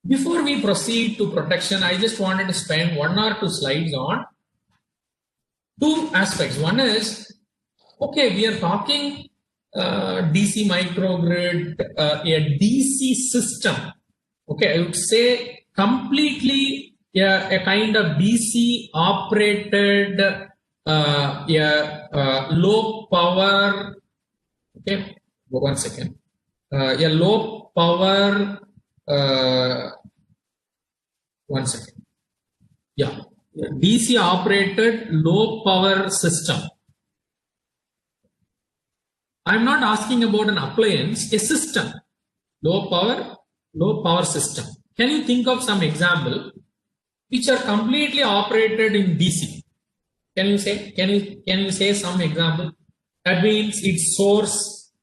Before we proceed to protection, I just wanted to spend 1 or 2 slides on 2 aspects. One is, okay, we are talking DC microgrid, a DC system. Okay, I would say completely a kind of DC operated low power. Okay, 1 second. A low power. 1 second. Yeah, DC operated low power system. I'm not asking about an appliance, a system. Low power system. Can you think of some example which are completely operated in DC? Can you say some example? That means its source,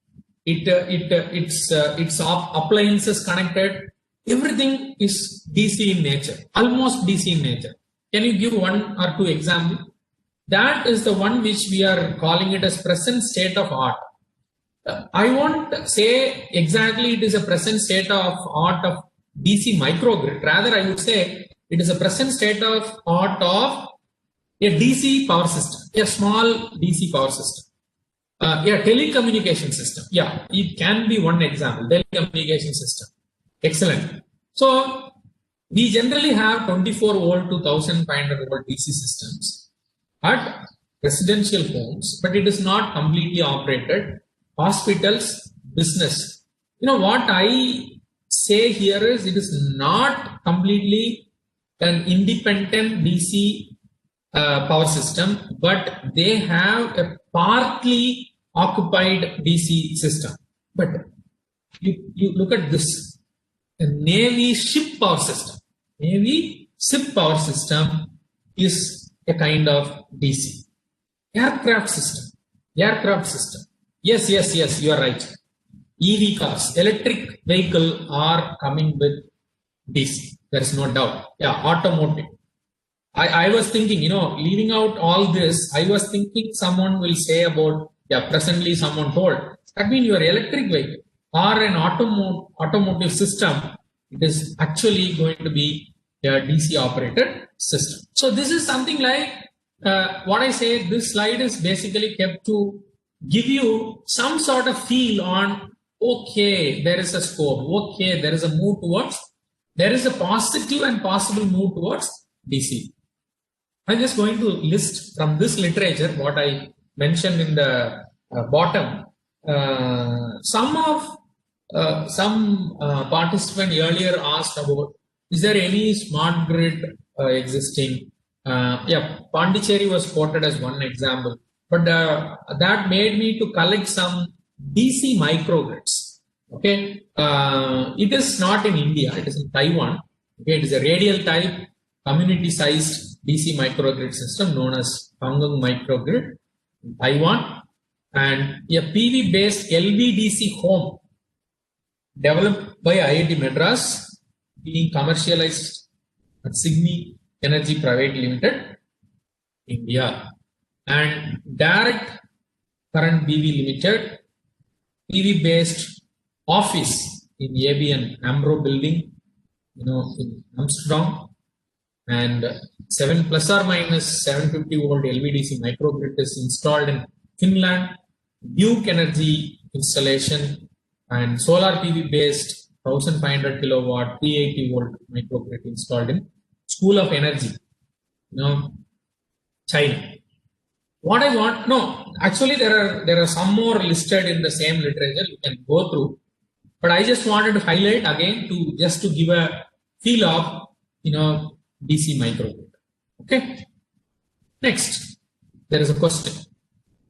its appliances connected. Everything is DC in nature, almost DC in nature. Can you give 1 or 2 examples? That is the one which we are calling it as present state of art. I won't say exactly it is a present state of art of DC microgrid. Rather, I would say it is a present state of art of a DC power system, a small DC power system. Yeah, telecommunication system. Yeah, it can be one example. Telecommunication system. Excellent. So we generally have 24 volt to 1500 volt DC systems at residential homes, but it is not completely operated. Hospitals, business. You know what I say here is it is not completely an independent DC power system, but they have a partly occupied DC system. But you look at this. A Navy ship power system. Navy ship power system is a kind of DC. Aircraft system. Yes, you are right. EV cars, electric vehicle are coming with DC. There is no doubt. Yeah, automotive. I was thinking, leaving out all this, I was thinking someone will say about, presently someone told, that means your electric vehicle or an automotive system, it is actually going to be a DC operated system. So this is something like what I say, this slide is basically kept to give you some sort of feel on, okay, there is a scope, okay, there is a move towards, there is a positive and possible move towards DC. I'm just going to list from this literature what I mentioned in the bottom. Some participant earlier asked about, is there any smart grid existing? Pondicherry was quoted as one example, but that made me to collect some DC microgrids. Okay, it is not in India, it is in Taiwan. Okay, it is a radial type, community-sized DC microgrid system known as Pangung microgrid in Taiwan, and a PV-based LVDC home developed by IIT Madras, being commercialized at Sydney Energy Private Limited, India, and direct current BV Limited, PV-based office in ABN AMRO building, in Amsterdam, and 7 plus or minus 750 volt LVDC microgrid is installed in Finland, Duke Energy installation, and solar PV based 1500 kilowatt 380 volt microgrid installed in School of Energy, China. What I want, actually there are some more listed in the same literature you can go through, but I just wanted to highlight again to give a feel of DC microgrid. Okay. Next, there is a question.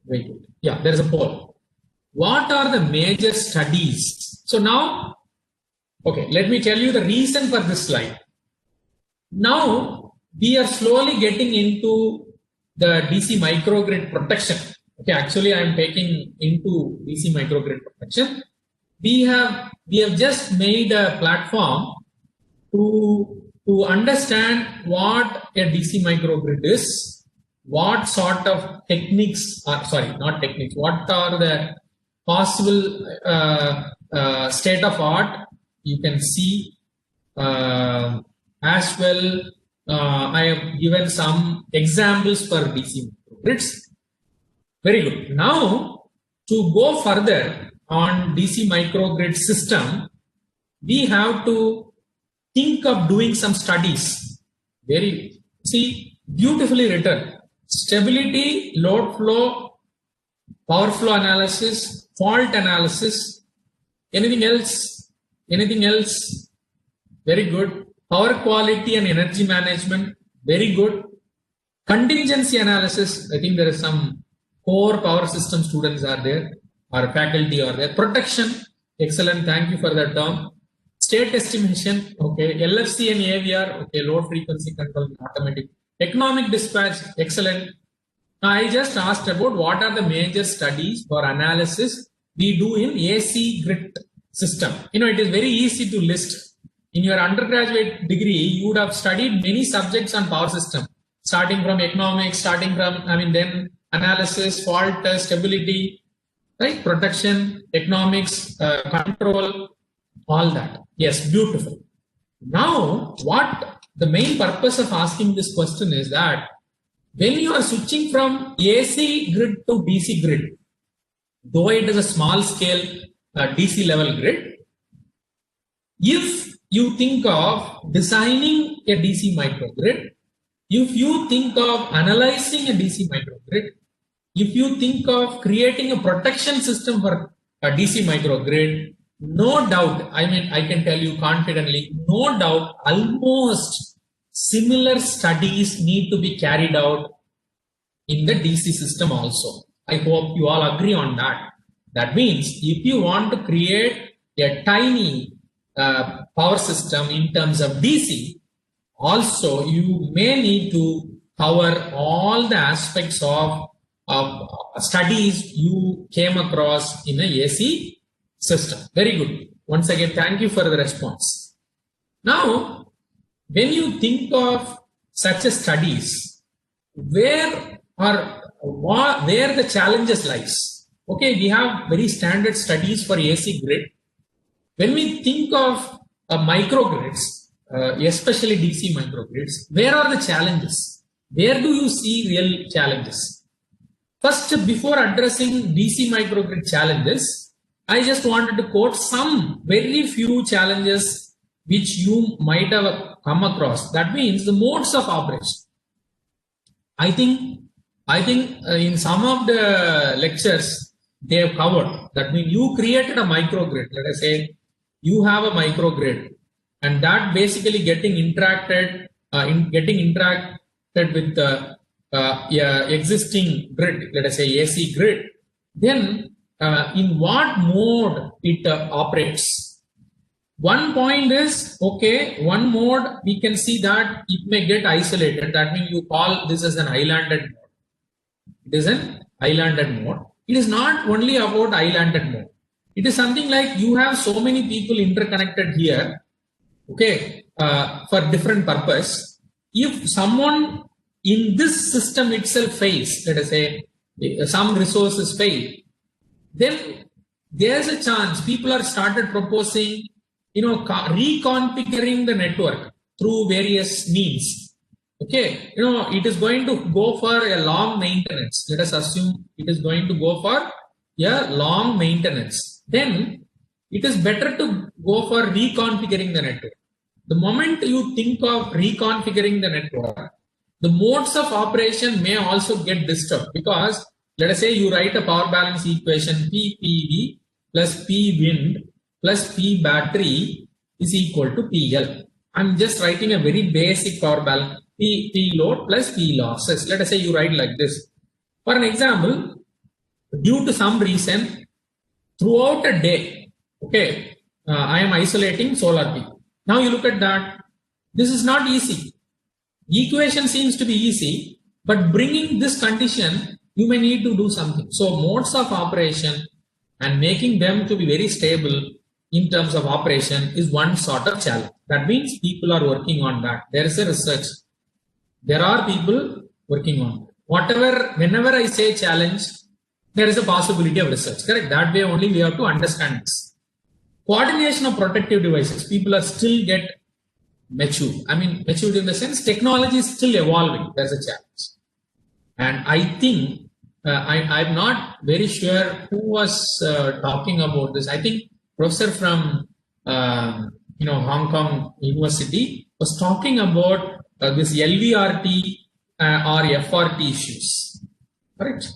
Wait. Yeah, there is a poll. What are the major studies? So now, okay, let me tell you the reason for this slide. Now we are slowly getting into the DC microgrid protection. Okay, actually I am taking into DC microgrid protection. We have just made a platform to understand what a DC microgrid is, what sort of techniques are, sorry, not techniques, what are the possible state of art you can see. As well, I have given some examples for DC microgrids. Very good. Now, to go further on DC microgrid system, we have to think of doing some studies. Very, see, beautifully written. Stability, load flow, power flow analysis, fault analysis. Anything else? Anything else? Very good. Power quality and energy management. Very good. Contingency analysis. I think there is some core power system students are there, or faculty are there. Protection. Excellent. Thank you for that term. State estimation. Okay. LFC and AVR. Okay. Low frequency control, automatic. Economic dispatch. Excellent. Now, I just asked about what are the major studies for analysis we do in AC grid system. You know, it is very easy to list. In your undergraduate degree, you would have studied many subjects on power system, starting from economics, starting from, then analysis, fault, stability, right? Protection, economics, control, all that. Yes, beautiful. Now, what the main purpose of asking this question is that when you are switching from AC grid to DC grid, though it is a small scale DC level grid, if you think of designing a DC microgrid, if you think of analyzing a DC microgrid, if you think of creating a protection system for a DC microgrid, no doubt, I can tell you confidently, no doubt, almost similar studies need to be carried out in the DC system also. I hope you all agree on that. That means if you want to create a tiny power system in terms of DC, also you may need to cover all the aspects of studies you came across in a AC system. Very good. Once again, thank you for the response. Now, when you think of such a studies, where the challenges lies? Okay, we have very standard studies for AC grid. When we think of microgrids, especially DC microgrids, where are the challenges? Where do you see real challenges? First, before addressing DC microgrid challenges, I just wanted to quote some very few challenges which you might have come across. That means the modes of operation. I think in some of the lectures they have covered. That means you created a microgrid. Let us say you have a microgrid, and that basically getting interacted with the existing grid. Let us say AC grid. Then in what mode it operates? One point is, okay, one mode we can see that it may get isolated. That means you call this as an islanded mode. It is an islanded mode. It is not only about islanded mode. It is something like you have so many people interconnected here, okay, for different purpose. If someone in this system itself fails, let us say some resources fail, then there's a chance people are started proposing, reconfiguring the network through various means. Okay, it is going to go for a long maintenance. Let us assume it is going to go for a long maintenance. Then it is better to go for reconfiguring the network. The moment you think of reconfiguring the network, the modes of operation may also get disturbed, because let us say you write a power balance equation, P PV plus P wind plus P battery is equal to PL. I'm just writing a very basic power balance, P load plus P losses. Let us say you write like this. For an example, due to some reason, throughout a day, okay, I am isolating solar P. Now you look at that. This is not easy. Equation seems to be easy, but bringing this condition, you may need to do something. So modes of operation and making them to be very stable in terms of operation is one sort of challenge. That means people are working on that. There is a research. There are people working on it. whenever I say challenge, there is a possibility of research, correct? That way only we have to understand this. Coordination of protective devices, people are still get mature. I mean, matured in the sense technology is still evolving. There's a challenge. And I think, I'm not very sure who was talking about this. I think professor from, Hong Kong University was talking about this LVRT or FRT issues, correct?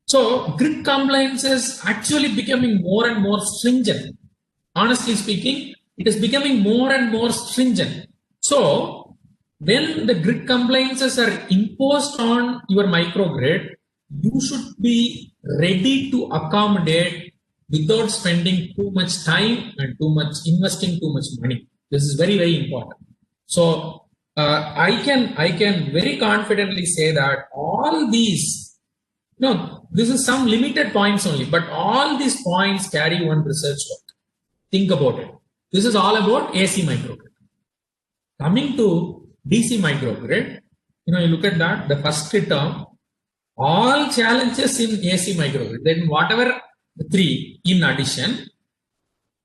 So grid compliance is actually becoming more and more stringent. Honestly speaking, it is becoming more and more stringent. So when the grid compliances are imposed on your microgrid, you should be ready to accommodate without spending too much time and investing too much money. This is very, very important. So I can very confidently say that all these, this is some limited points only, but all these points carry one research work. Think about it. This is all about AC microgrid. Coming to DC microgrid, you look at that, the first term, all challenges in AC microgrid, then whatever the three in addition,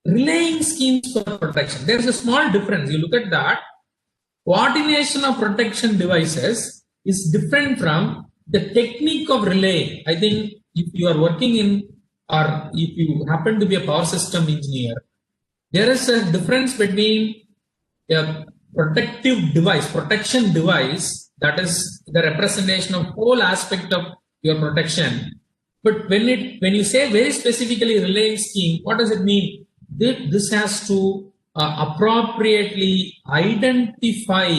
relaying schemes for protection. There is a small difference. You look at that, coordination of protection devices is different from the technique of relaying. I think if you are working in, or if you happen to be a power system engineer, there is a difference between a protection device, that is the representation of whole aspect of your protection. But when you say very specifically relaying scheme, what does it mean? This has to appropriately identify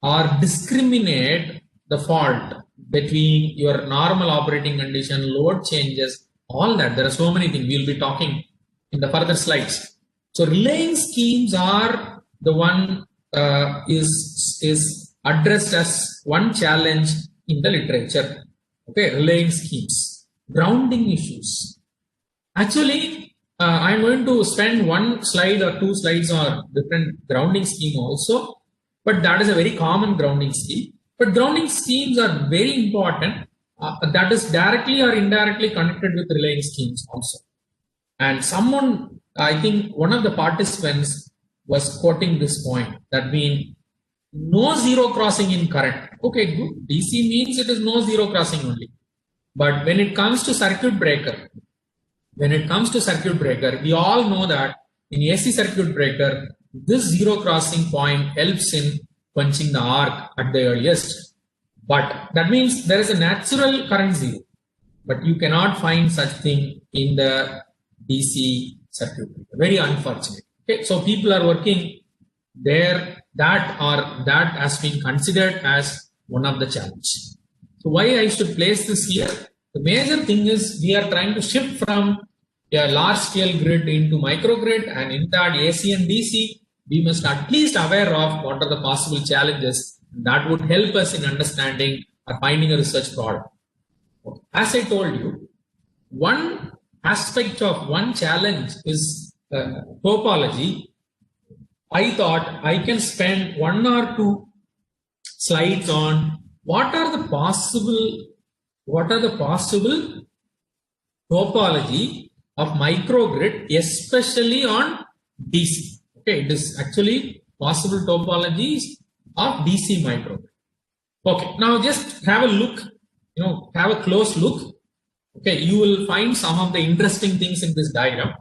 or discriminate the fault between your normal operating condition, load changes, all that. There are so many things we'll be talking in the further slides. So relaying schemes are the one is addressed as one challenge in the literature. Okay, relaying schemes, grounding issues. Actually, I'm going to spend one slide or two slides on different grounding scheme also, but that is a very common grounding scheme. But grounding schemes are very important. That is directly or indirectly connected with relaying schemes also. And someone, I think one of the participants was quoting this point, that means no zero crossing in current. Okay, good. DC means it is no zero crossing only. But when it comes to circuit breaker, we all know that in AC circuit breaker, this zero crossing point helps in punching the arc at the earliest. But that means there is a natural current zero, but you cannot find such thing in the DC circuit breaker. Very unfortunate. Okay, so people are working there, that has been considered as one of the challenge. So why I should place this here? The major thing is we are trying to shift from a large scale grid into microgrid, and in that AC and DC, we must at least aware of what are the possible challenges that would help us in understanding or finding a research problem. As I told you, one aspect of one challenge is topology. I thought I can spend one or two slides on what are the possible topology of microgrid, especially on DC. Okay, it is actually possible topologies of DC microgrid. Okay, now just have a look, have a close look. Okay, you will find some of the interesting things in this diagram.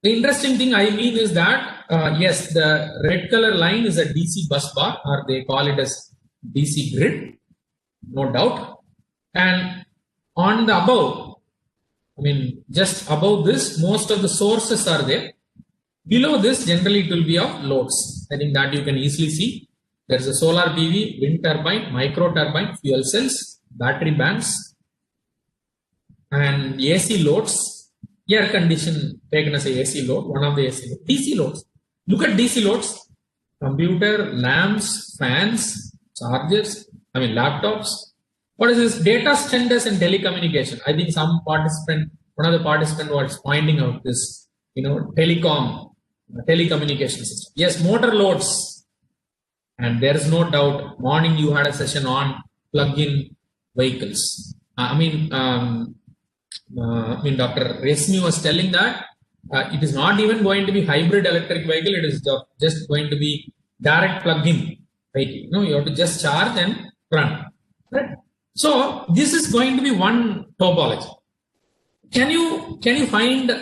The interesting thing I mean is that, yes, the red color line is a DC bus bar, or they call it as DC grid, no doubt. And on the above, I mean, just above this, most of the sources are there. Below this, generally it will be of loads. I think that you can easily see. There is a solar PV, wind turbine, micro turbine, fuel cells, battery banks, and AC loads, air condition taken as a AC load, one of the AC loads. DC loads. Look at DC loads. Computer, lamps, fans, chargers, laptops. What is this? Data centers and telecommunication. I think one of the participants was pointing out this, telecommunication system. Yes, motor loads. And there is no doubt, morning you had a session on plug-in vehicles. Dr. Resmi was telling that it is not even going to be hybrid electric vehicle. It is just going to be direct plug-in vehicle. No, you have to just charge and run. Right? So this is going to be one topology. Can you find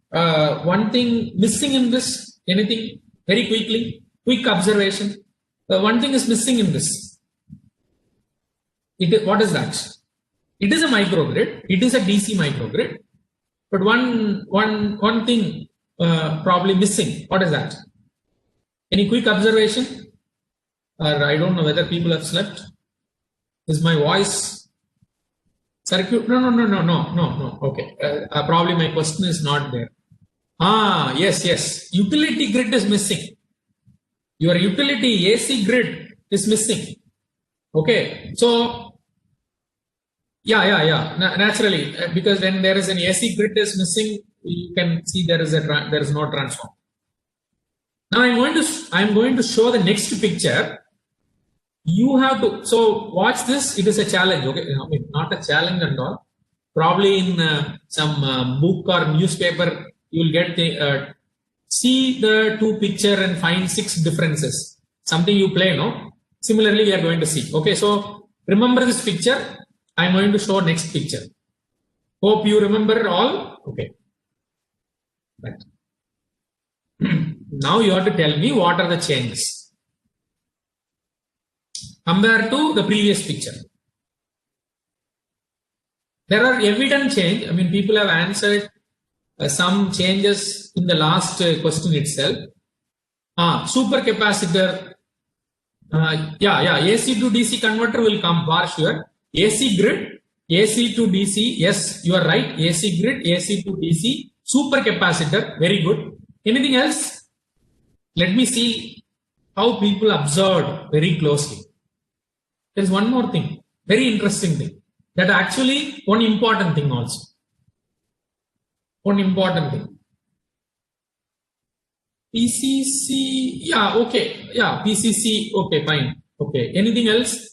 one thing missing in this? Anything very quickly? Quick observation. One thing is missing in this. What is that? It is a microgrid. It is a DC microgrid. But one thing probably missing. What is that? Any quick observation? Or I don't know whether people have slept. Is my voice circuit? No. Okay. Probably my question is not there. Yes. Utility grid is missing. Your utility AC grid is missing. Okay. So, naturally, because when there is an AC grid is missing, you can see there is no transformer. Now I'm going to show the next picture. You have to, so watch this. It is a challenge. Okay, not a challenge at all. Probably in some book or newspaper, you will get see the two picture and find 6 differences. Something you play, no? Similarly, we are going to see. Okay, so remember this picture. I'm going to show next picture. Hope you remember all. Okay. Right. Now you have to tell me what are the changes compared to the previous picture. There are evident change. People have answered some changes in the last question itself. Super capacitor. AC to DC converter will come for sure. AC grid, AC to DC. Yes, you are right. AC grid, AC to DC. Super capacitor. Very good. Anything else? Let me see how people observed very closely. There is one more thing. Very interesting thing. That actually one important thing also. One important thing. PCC, PCC, okay, fine. Okay, anything else?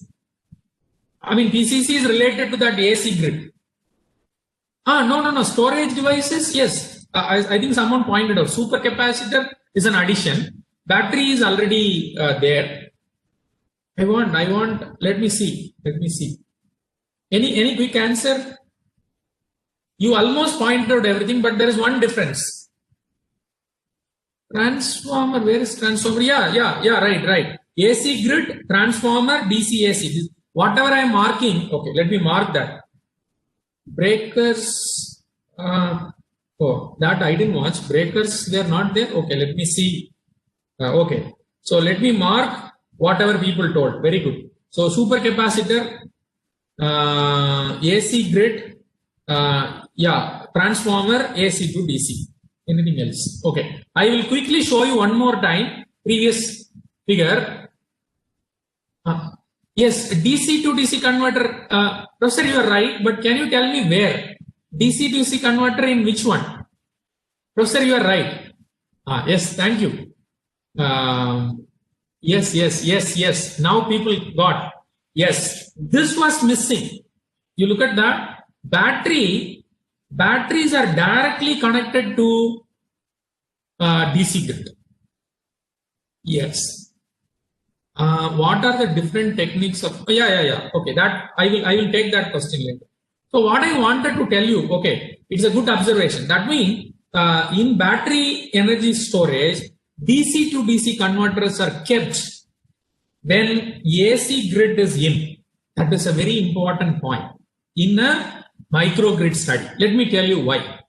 PCC is related to that AC grid. No, storage devices, yes. I think someone pointed out, super capacitor is an addition. Battery is already there. I want, let me see. Any quick answer? You almost pointed out everything, but there is one difference. Transformer, where is transformer? Right. AC grid, transformer, DC AC. Whatever I am marking, okay, let me mark that. Breakers, that I didn't watch. Breakers, they are not there. Okay, let me see. Okay, so let me mark whatever people told. Very good. So super capacitor, AC grid, transformer, AC to DC. Anything else? Okay, I will quickly show you one more time. Previous figure. Yes, DC to DC converter. Professor, you are right, but can you tell me where? DC to DC converter in which one? Professor, you are right. Yes, thank you. Yes. Now people got. Yes, this was missing. You look at that. Batteries are directly connected to DC grid. Yes. What are the different techniques of? Okay, that I will take that question later. So what I wanted to tell you, okay, it's a good observation. That means in battery energy storage, DC to DC converters are kept when AC grid is in. That is a very important point in a microgrid study. Let me tell you why.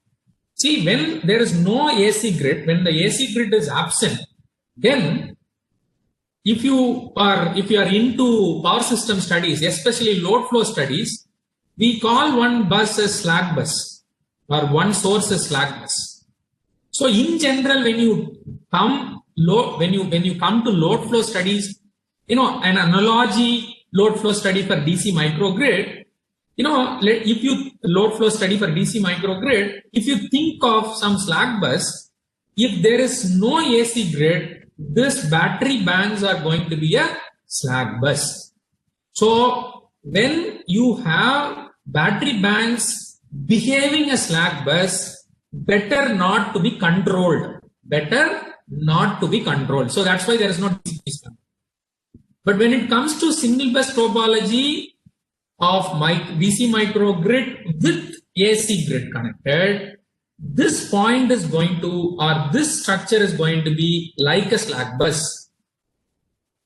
See, when there is no AC grid, when the AC grid is absent, then if you are into power system studies, especially load flow studies, we call one bus as slack bus or one source as slack bus. So in general, when you come to load flow studies, an analogy load flow study for DC microgrid, if you load flow study for DC microgrid, if you think of some slack bus, if there is no AC grid, this battery banks are going to be a slack bus. So when you have battery banks behaving as slack bus, better not to be controlled. Better not to be controlled. So that's why there is no DC. But when it comes to single bus topology of DC microgrid with AC grid connected, this point is going to, or this structure is going to be like a slack bus.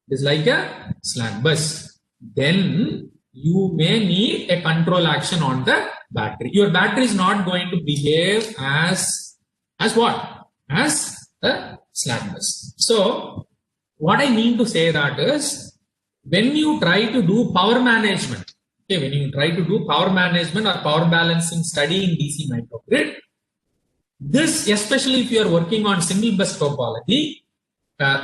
It is like a slack bus. Then you may need a control action on the battery. Your battery is not going to behave as what? As a slack bus. So what I mean to say that is, when you try to do power management, okay, when you try to do power management or power balancing study in DC microgrid, this, especially if you are working on single bus topology,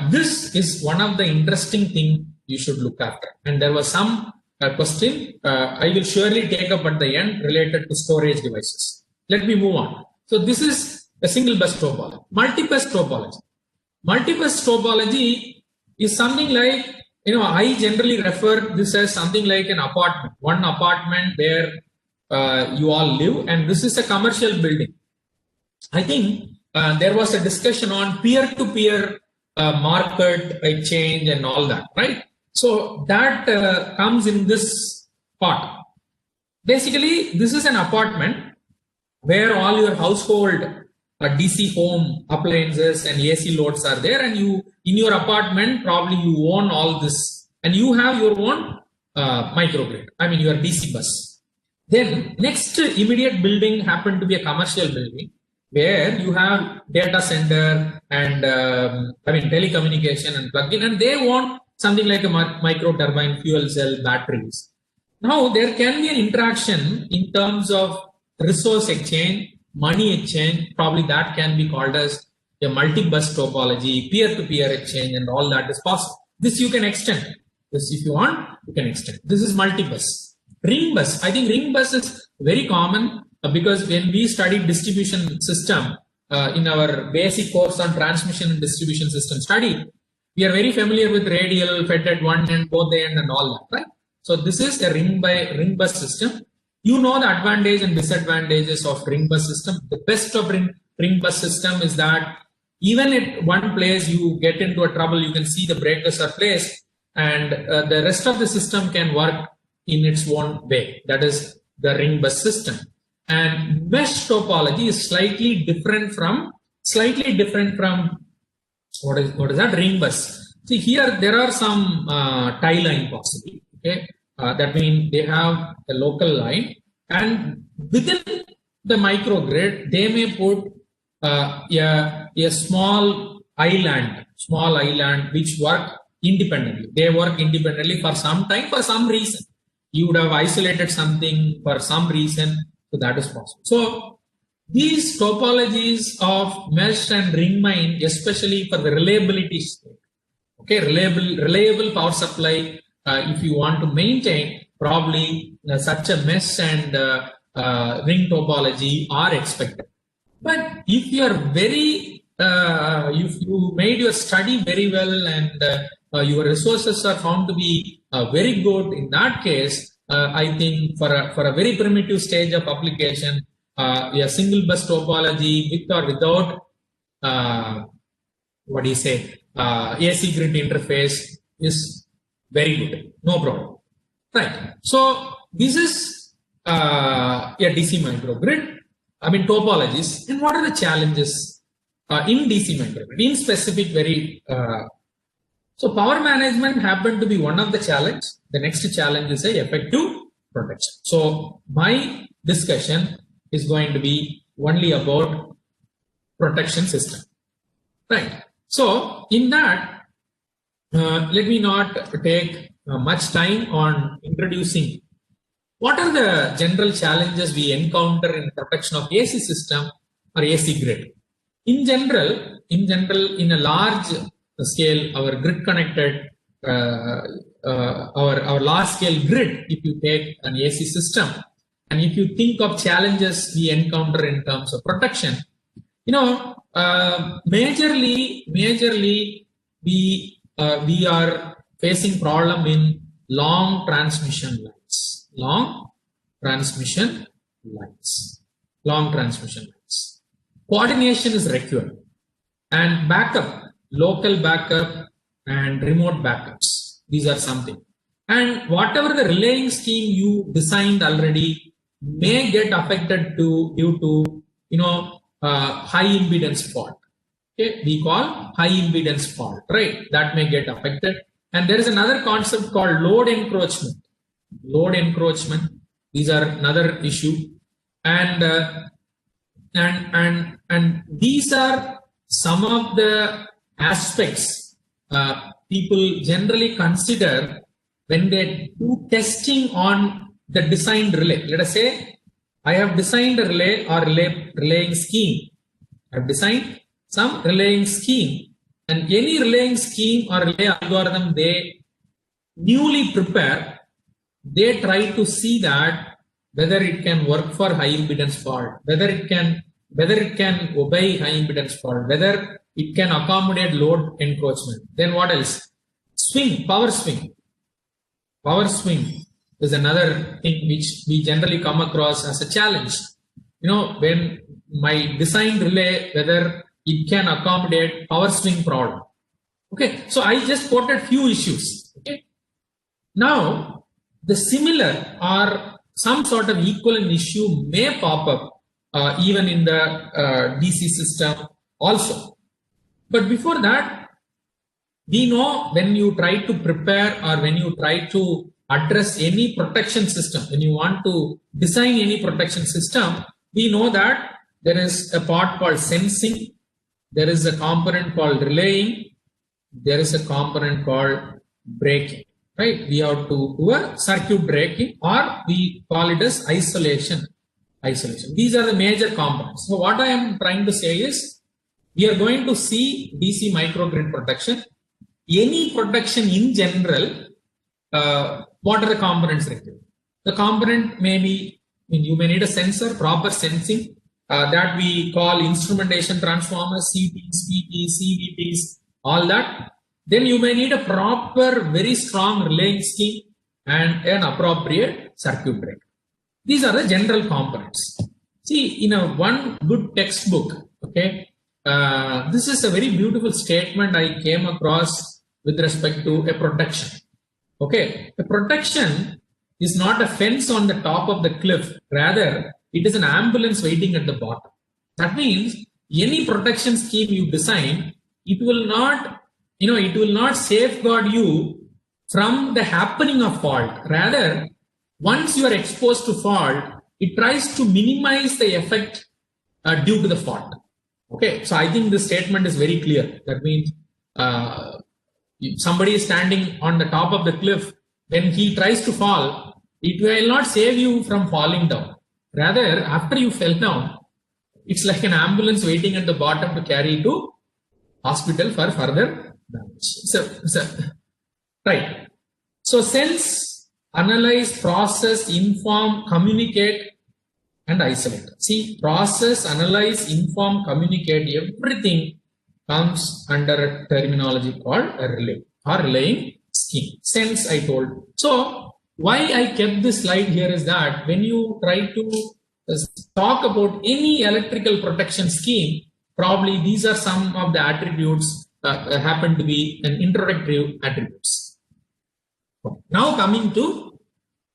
this is one of the interesting things you should look after. And there was some question I will surely take up at the end related to storage devices. Let me move on. So this is a single bus topology. Multi-bus topology. Multi-bus topology is something like, I generally refer this as something like an apartment. One apartment where you all live, and this is a commercial building. I think there was a discussion on peer-to-peer market exchange and all that, right? So that comes in this part. Basically, this is an apartment where all your household DC home appliances and AC loads are there, and you, in your apartment, probably you own all this, and you have your own microgrid, your DC bus. Then next immediate building happened to be a commercial building where you have data center and telecommunication and plug-in, and they want something like a micro turbine, fuel cell, batteries. Now there can be an interaction in terms of resource exchange, money exchange. Probably that can be called as a multi-bus topology, peer-to-peer exchange, and all that is possible. This you can extend. This, if you want, you can extend. This is multi-bus. Ring bus. I think ring bus is very common because when we studied distribution system in our basic course on transmission and distribution system study, we are very familiar with radial, fed at one end, both the end, and all that, right? So this is a ring bus system. You know the advantage and disadvantages of ring bus system. The best of ring bus system is that even at one place you get into a trouble, you can see the breakers are placed, and the rest of the system can work in its own way. That is the ring bus system. And mesh topology is slightly different from what is that? Ring bus. See, here there are some tie line possibly. Okay, that means they have a local line, and within the microgrid they may put a small island which work independently. They work independently for some time, for some reason. You would have isolated something for some reason, so that is possible. So these topologies of mesh and ring mine, especially for the reliability sake, okay, reliable power supply, if you want to maintain, probably such a mesh and ring topology are expected. But if you are if you made your study very well and your resources are found to be very good, in that case, I think for a very primitive stage of application, a single bus topology with or without AC grid interface is very good, no problem, right? So this is a DC microgrid. Topologies. And what are the challenges in DC microgrid? In specific, so power management happened to be one of the challenge. The next challenge is effective protection. So my discussion is going to be only about protection system, right? So in that, let me not take much time on introducing what are the general challenges we encounter in protection of AC system or AC grid. In general, in a large scale, our grid connected, our large scale grid, if you take an AC system, and if you think of challenges we encounter in terms of protection, majorly we are facing problem in long transmission lines. long transmission lines. Long transmission lines. Coordination is required. And backup, local backup and remote backups. These are something. And whatever the relaying scheme you designed already may get affected due to high impedance fault. Okay, we call high impedance fault, right? That may get affected. And there is another concept called load encroachment. Load encroachment. These are another issue. And these are some of the aspects people generally consider when they do testing on the designed relay. Let us say I have designed a relay or relaying scheme. I have designed some relaying scheme, and any relaying scheme or relay algorithm they newly prepare, they try to see that whether it can work for high impedance fault, whether it can obey high impedance fault, whether it can accommodate load encroachment. Then what else? Power swing. Power swing is another thing which we generally come across as a challenge. When my designed relay, whether it can accommodate power swing problem. Okay, so I just quoted few issues. Okay, now the similar or some sort of equivalent issue may pop up even in the DC system also. But before that, we know when you try to prepare or when you try to address any protection system, when you want to design any protection system, we know that there is a part called sensing, there is a component called relaying, there is a component called braking, right? We have to do a circuit breaking, or we call it as isolation. These are the major components. So what I am trying to say is, we are going to see DC microgrid protection. Any protection in general, what are the components required? The component may be, you may need a sensor, proper sensing, that we call instrumentation transformers, CTs, PTs, CVTs, all that. Then you may need a proper, very strong relaying scheme and an appropriate circuit breaker. These are the general components. See, in one good textbook, okay, this is a very beautiful statement I came across with respect to a protection. Okay, a protection is not a fence on the top of the cliff. Rather, it is an ambulance waiting at the bottom. That means any protection scheme you design, it will not safeguard you from the happening of fault. Rather, once you are exposed to fault, it tries to minimize the effect due to the fault. Okay, so I think this statement is very clear. That means if somebody is standing on the top of the cliff, when he tries to fall, it will not save you from falling down. Rather, after you fell down, it's like an ambulance waiting at the bottom to carry you to hospital for further damage. Right. So sense, analyze, process, inform, communicate, and isolate. See, process, analyze, inform, communicate, everything comes under a terminology called a relay or relaying scheme. Sense, I told. So, why I kept this slide here is that when you try to talk about any electrical protection scheme, probably these are some of the attributes that happen to be an introductory attributes. Now coming to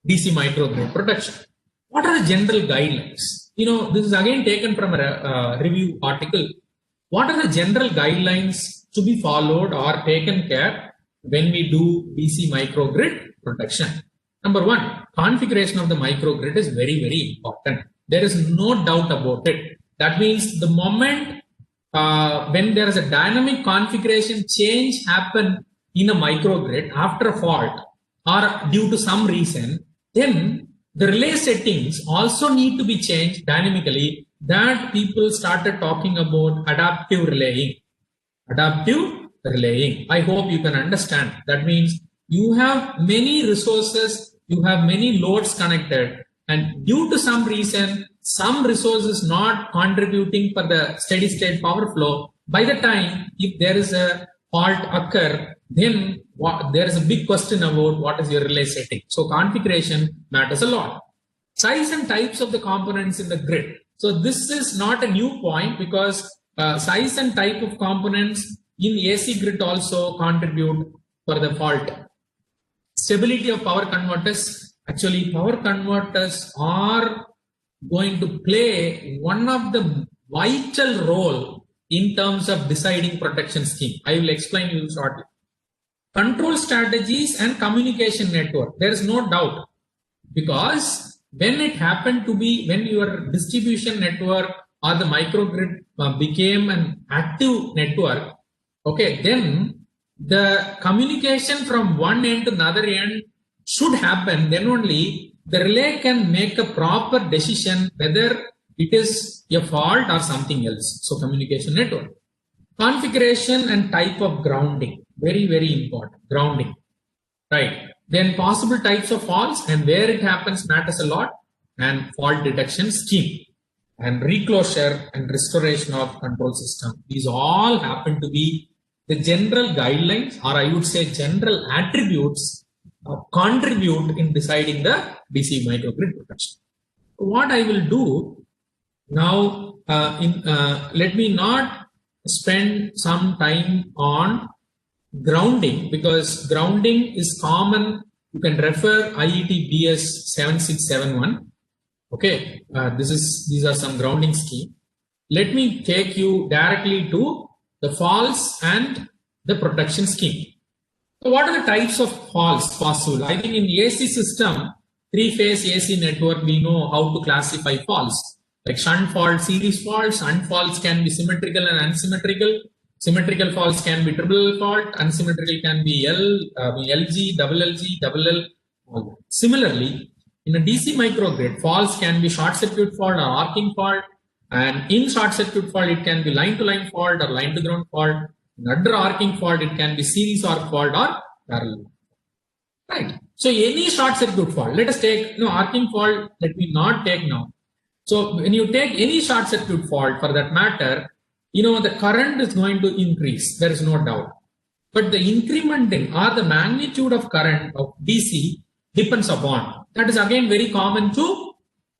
DC microgrid protection. What are the general guidelines? This is again taken from a review article. What are the general guidelines to be followed or taken care when we do DC microgrid protection? Number one, configuration of the microgrid is very, very important. There is no doubt about it. That means the moment when there is a dynamic configuration change happen in a microgrid after a fault or due to some reason, then the relay settings also need to be changed dynamically. That people started talking about adaptive relaying. Adaptive relaying. I hope you can understand. That means you have many resources, you have many loads connected, and due to some reason, some resources not contributing for the steady state power flow. By the time, if there is a fault occur, then there is a big question about what is your relay setting. So configuration matters a lot. Size and types of the components in the grid. So this is not a new point because size and type of components in AC grid also contribute for the fault. Stability of power converters. Actually, power converters are going to play one of the vital role in terms of deciding protection scheme. I will explain you shortly. Control strategies and communication network. There is no doubt, because when it happened to be, when your distribution network or the microgrid became an active network, okay, then the communication from one end to another end should happen. Then only the relay can make a proper decision whether it is a fault or something else. So communication network. Configuration and type of grounding. Very, very important. Grounding. Right. Then possible types of faults and where it happens matters a lot. And fault detection scheme. And reclosure and restoration of control system. These all happen to be the general guidelines, or I would say general attributes contribute in deciding the DC microgrid protection. What I will do now, let me not spend some time on grounding, because grounding is common. You can refer IET BS 7671. Okay, these are some grounding scheme. Let me take you directly to the faults and the protection scheme. So what are the types of faults possible? I think in the AC system, three-phase AC network, we know how to classify faults. Like shunt fault, series faults. Shunt faults can be symmetrical and unsymmetrical. Symmetrical faults can be triple fault. Unsymmetrical can be LG, double LG, double L. All that. Similarly, in a DC microgrid, faults can be short circuit fault or arcing fault. And in short circuit fault, it can be line to line fault or line to ground fault. In under arcing fault, it can be series arc fault or parallel. Right. So any short circuit fault, let us take arcing fault. Let me not take now. So when you take any short circuit fault for that matter, the current is going to increase. There is no doubt. But the incrementing or the magnitude of current of DC depends upon. That is again very common to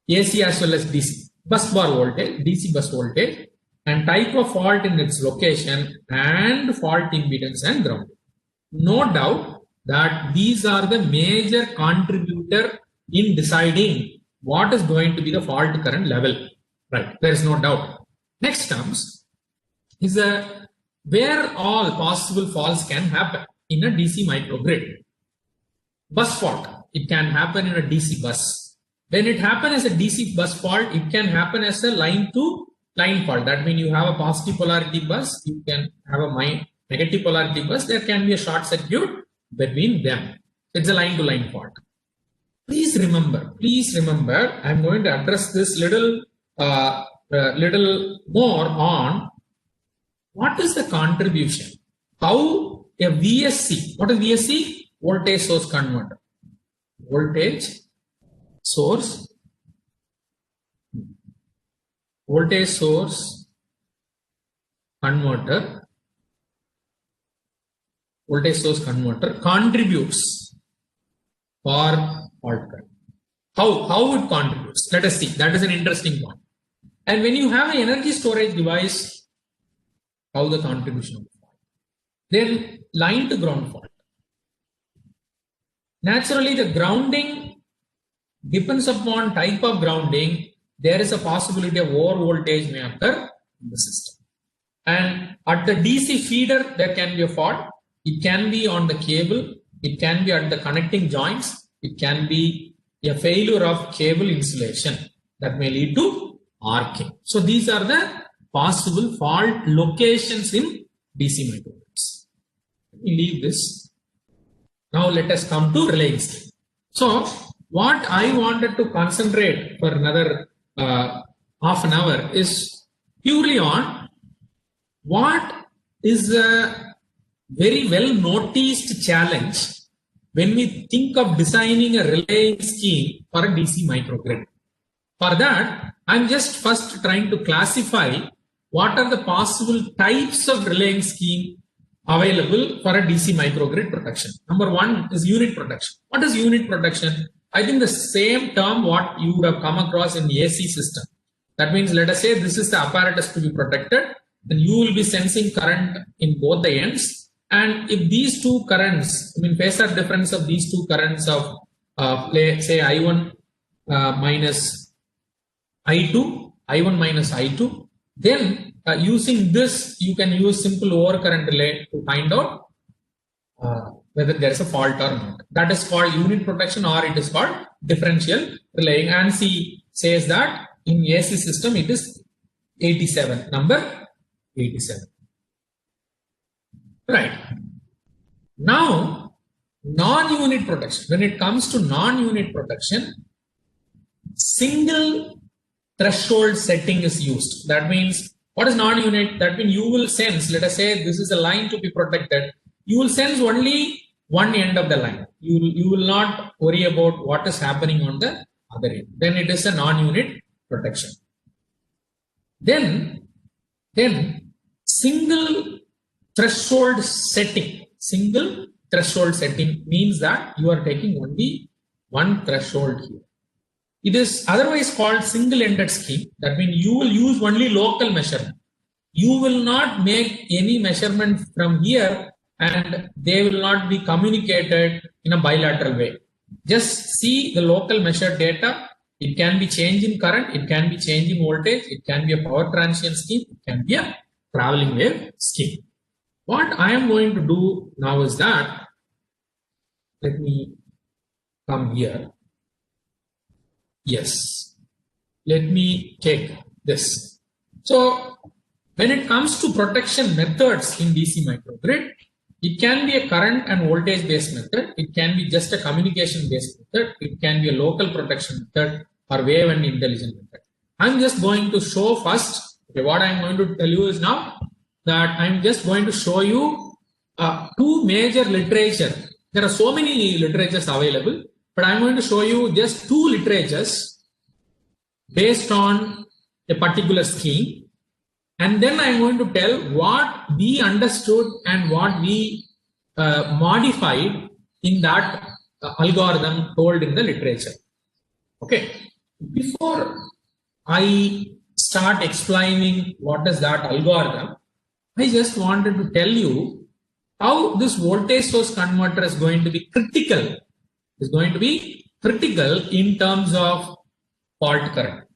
AC as well as DC. Bus bar voltage, DC bus voltage, and type of fault in its location, and fault impedance and ground. No doubt that these are the major contributor in deciding what is going to be the fault current level. Right, there is no doubt. Next comes is where all possible faults can happen in a DC microgrid. Bus fault, it can happen in a DC bus. When it happens as a DC bus fault, it can happen as a line to line fault. That means you have a positive polarity bus, you can have a negative polarity bus, there can be a short circuit between them. It's a line to line fault. Please remember, I'm going to address this little more on what is the contribution, how a VSC, what is VSC? Voltage source converter. Voltage source converter contributes for fault current. How it contributes? Let us see. That is an interesting one. And when you have an energy storage device, how the contribution of the fault. Then line to ground fault. Naturally, the grounding depends upon type of grounding. There is a possibility of over voltage may occur in the system. And at the DC feeder, there can be a fault. It can be on the cable. It can be at the connecting joints. It can be a failure of cable insulation that may lead to arcing. So these are the possible fault locations in DC microgrids. Let me leave this. Now let us come to relaying scheme. So what I wanted to concentrate for another half an hour is purely on what is a very well noticed challenge when we think of designing a relaying scheme for a DC microgrid. For that, I'm just first trying to classify what are the possible types of relaying scheme available for a DC microgrid protection. Number one is unit protection. What is unit protection? I think the same term what you would have come across in the AC system. That means, let us say this is the apparatus to be protected, then you will be sensing current in both the ends. And if these two currents, phasor difference of these two currents of say I1 minus I2, then using this, you can use simple overcurrent relay to find out whether there is a fault or not. That is called unit protection, or it is called differential relaying. ANSI says that in AC system it is 87, number 87. Right. Now, non-unit protection. When it comes to non-unit protection, single threshold setting is used. That means, what is non-unit? That means you will sense, let us say this is a line to be protected. You will sense only one end of the line. You will not worry about what is happening on the other end. Then it is a non-unit protection. Then single threshold setting. Single threshold setting means that you are taking only one threshold here. It is otherwise called single-ended scheme. That means you will use only local measurement. You will not make any measurement from here and they will not be communicated in a bilateral way. Just see the local measured data. It can be change in current, it can be change in voltage, it can be a power transient scheme, it can be a traveling wave scheme. What I am going to do now is that, let me come here. Yes, let me take this. So, when it comes to protection methods in DC microgrid, it can be a current and voltage based method, it can be just a communication based method, it can be a local protection method or wave and intelligent method. I'm just going to show first, okay, what I'm going to tell you is now that I'm just going to show you two major literature. There are so many literatures available, but I'm going to show you just two literatures based on a particular scheme. And then I'm going to tell what we understood and what we modified in that algorithm told in the literature. Okay. Before I start explaining what is that algorithm, I just wanted to tell you how this voltage source converter is going to be critical. Is going to be critical in terms of fault current.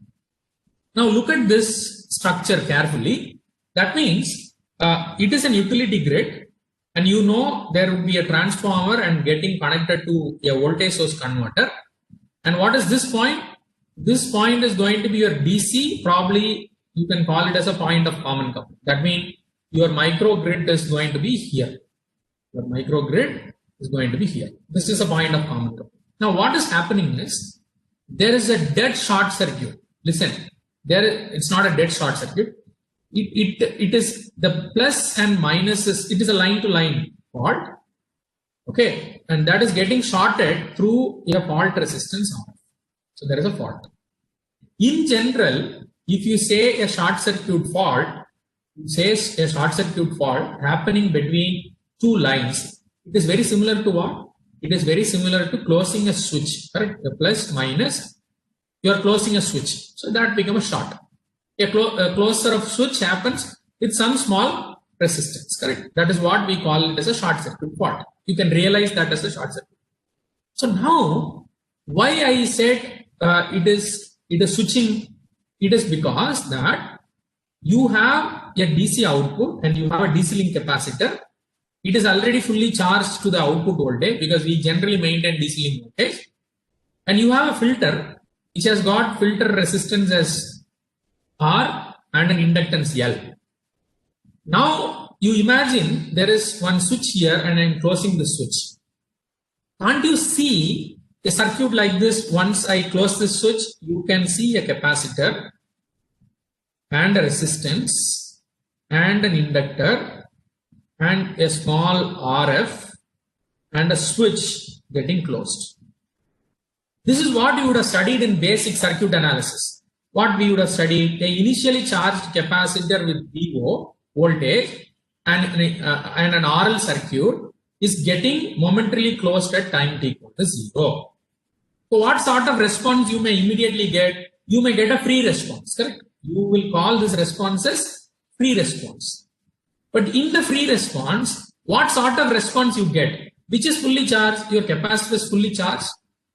Now look at this structure carefully. That means it is an utility grid, and you know there would be a transformer and getting connected to a voltage source converter. And what is this point? This point is going to be your DC. Probably you can call it as a point of common coupling. That means your microgrid is going to be here. Your microgrid is going to be here. This is a point of common coupling. Now what is happening is there is a dead short circuit. Listen. It's not a dead short circuit. It is the plus and minuses. It is a line to line fault. Okay. And that is getting shorted through a fault resistance. So there is a fault. In general, if you say a short circuit fault, says a short circuit fault happening between two lines, it is very similar to what? It is very similar to closing a switch, correct? The plus minus. You are closing a switch, so that becomes a short. A closure of switch happens with some small resistance, correct? That is what we call it as a short circuit fault. You can realize that as a short circuit. So now, why I said it is switching? It is because that you have a DC output and you have a DC link capacitor. It is already fully charged to the output voltage because we generally maintain DC link voltage, and you have a filter which has got filter resistance as R and an inductance L. Now you imagine there is one switch here and I am closing the switch. Can't you see a circuit like this? Once I close this switch, you can see a capacitor and a resistance and an inductor and a small RF and a switch getting closed. This is what you would have studied in basic circuit analysis. What we would have studied, a initially charged capacitor with VO voltage and an RL circuit is getting momentarily closed at time t equal to 0. So what sort of response you may immediately get? You may get a free response, correct? You will call this response as free response. But in the free response, what sort of response you get? Which is fully charged? Your capacitor is fully charged.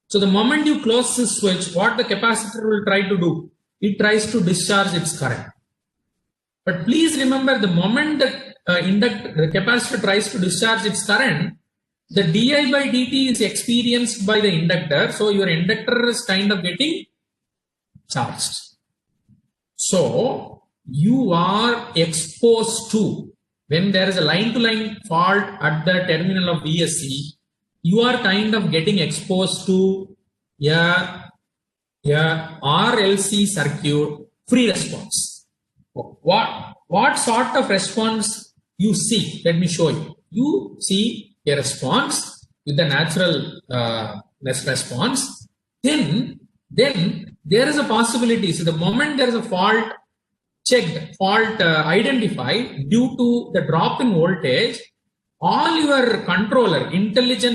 So the moment you close this switch, what the capacitor will try to do? It tries to discharge its current. But please remember, the moment that the capacitor tries to discharge its current, the di by dt is experienced by the inductor. So your inductor is kind of getting charged. So you are exposed to, when there is a line-to-line fault at the terminal of VSC, you are kind of getting exposed to a RLC circuit free response. What sort of response you see? Let me show you. You see a response with the natural response. Then there is a possibility. So the moment there is a fault checked, fault identified due to the drop in voltage, all your controller,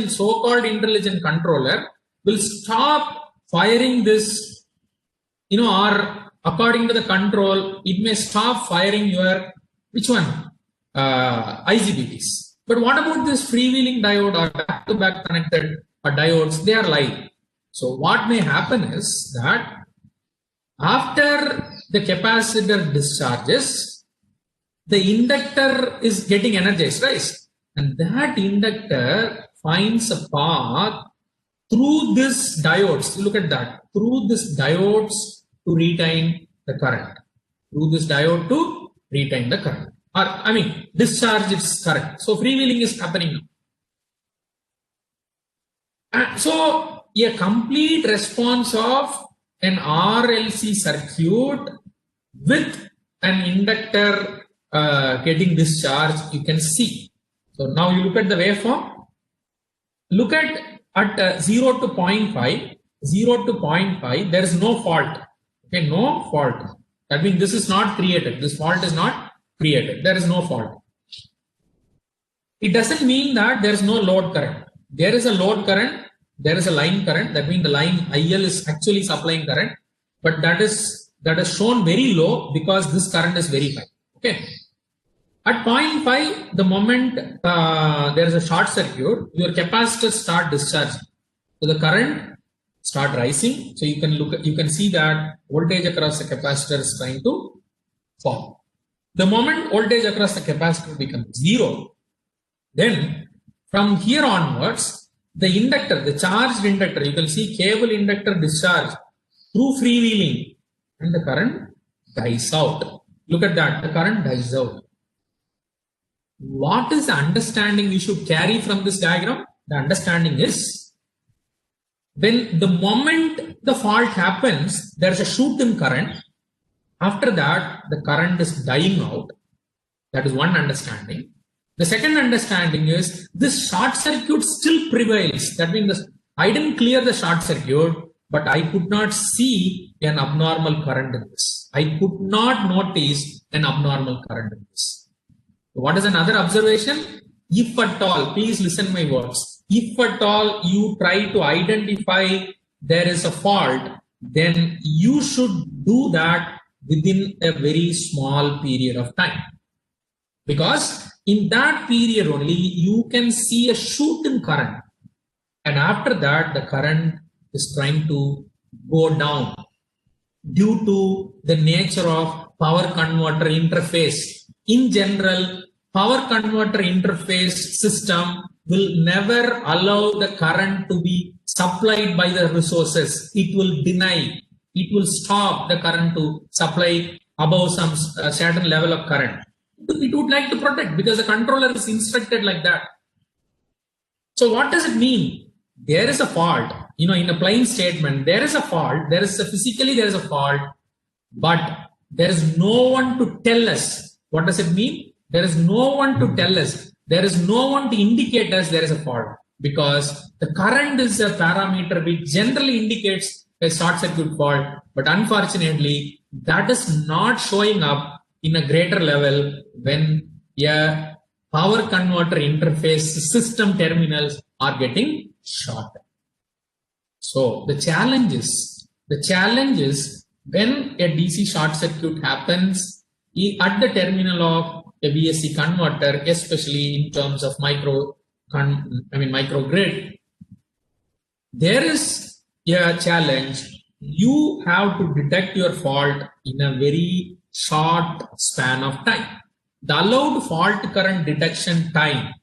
so-called intelligent controller, will stop firing this, or according to the control, it may stop firing your, which one? IGBTs. But what about this freewheeling diode or back-to-back connected diodes? They are live. So what may happen is that after the capacitor discharges, the inductor is getting energized, right? And that inductor finds a path through this diodes. Look at that. Through this diodes to retain the current. Through this diode to retain the current. Discharge its current. So freewheeling is happening now. So a complete response of an RLC circuit with an inductor getting discharged, you can see. So now you look at the waveform. Look at 0 to 0.5. 0 to 0.5, there is no fault. Okay, no fault. That means this is not created. This fault is not created. There is no fault. It doesn't mean that there is no load current. There is a load current. There is a line current. That means the line IL is actually supplying current, but that is shown very low because this current is very high. Okay. At 0.5, the moment there is a short circuit, your capacitors start discharging. So the current start rising. So you can see that voltage across the capacitor is trying to fall. The moment voltage across the capacitor becomes 0, then from here onwards, the inductor, the charged inductor, you can see cable inductor discharge through freewheeling and the current dies out. Look at that, the current dies out. What is the understanding we should carry from this diagram? The understanding is, when the moment the fault happens, there is a shoot in current. After that, the current is dying out. That is one understanding. The second understanding is this short circuit still prevails. That means I didn't clear the short circuit, but I could not see an abnormal current in this. I could not notice an abnormal current in this. What is another observation? If at all, please listen my words. If at all you try to identify there is a fault, then you should do that within a very small period of time. Because in that period only, you can see a shoot in current. And after that, the current is trying to go down due to the nature of power converter interface. In general, power converter interface system will never allow the current to be supplied by the resources. It will deny, it will stop the current to supply above some certain level of current. It would like to protect because the controller is instructed like that. So what does it mean? There is a fault, in a plain statement, there is a fault, physically there is a fault, but there is no one to tell us. What does it mean? There is no one to tell us. There is no one to indicate us there is a fault, because the current is a parameter which generally indicates a short circuit fault, but unfortunately that is not showing up in a greater level when a power converter interface system terminals are getting shorted. So the challenge is when a DC short circuit happens at the terminal of a VSC converter, especially in terms of microgrid, there is a challenge. You have to detect your fault in a very short span of time. The allowed fault current detection time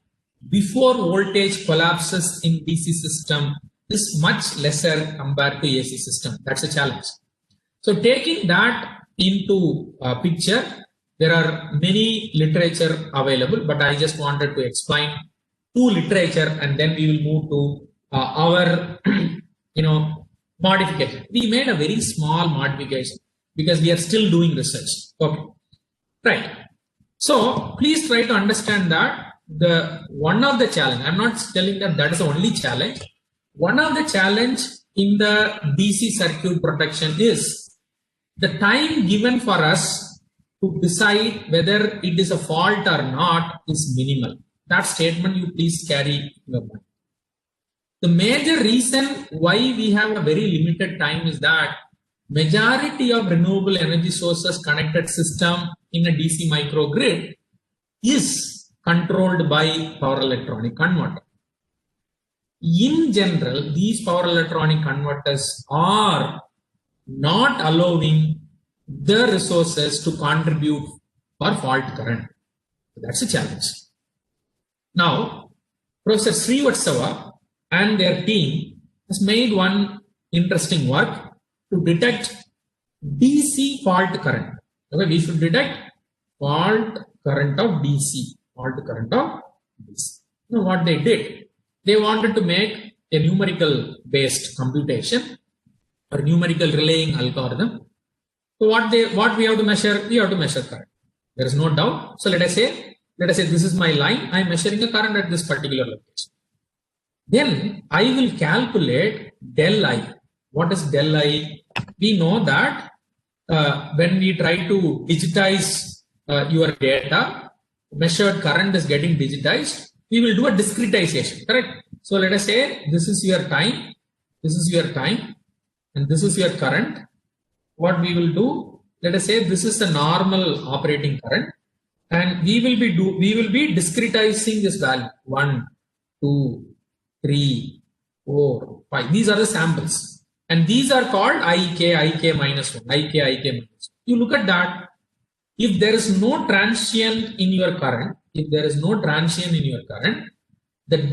before voltage collapses in DC system is much lesser compared to AC system. That's a challenge. So taking that into picture, there are many literature available, but I just wanted to explain two literature and then we will move to our modification. We made a very small modification because we are still doing research. Okay, right. So please try to understand that one of the challenge, I'm not telling that is the only challenge. One of the challenge in the DC circuit protection is the time given for us to decide whether it is a fault or not is minimal. That statement you please carry in your mind. The major reason why we have a very limited time is that majority of renewable energy sources connected system in a DC microgrid is controlled by power electronic converter. In general, these power electronic converters are not allowing the resources to contribute for fault current. That's a challenge. Now, Professor Srivatsava and their team has made one interesting work to detect DC fault current. Okay, we should detect fault current of DC. Now, what they did, they wanted to make a numerical based computation or numerical relaying algorithm. So what we have to measure? We have to measure current. There is no doubt. So let us say this is my line. I am measuring a current at this particular location. Then I will calculate del I. What is del I? We know that when we try to digitize your data, measured current is getting digitized. We will do a discretization, correct? So let us say this is your time, and this is your current. What we will do, let us say this is the normal operating current, and we will be discretizing this value 1, 2, 3, 4, 5. These are the samples, and these are called IK minus 1, IK minus 1. You look at that. If there is no transient in your current, the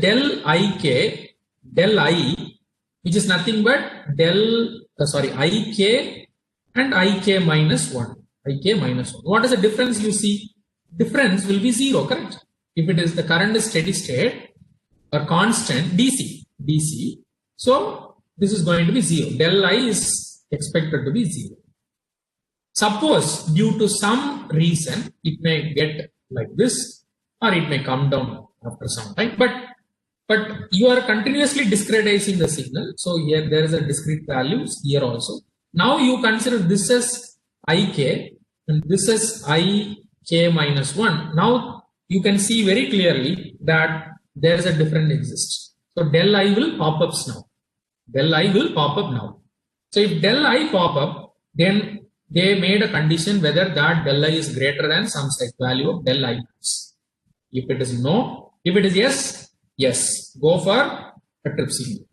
del I, which is nothing but IK and IK minus 1. What is the difference you see? Difference will be 0, correct? If it is the current is steady state or constant DC, so this is going to be 0. Del I is expected to be 0. Suppose due to some reason it may get like this or it may come down after some time, but you are continuously discretizing the signal. So here there is a discrete values here also. Now you consider this as IK and this is IK minus 1. Now you can see very clearly that there is a difference exists. So del I will pop up now. So if del I pop up, then they made a condition whether that del I is greater than some set value of del I max. If it is no, if it is yes, go for a trip signal.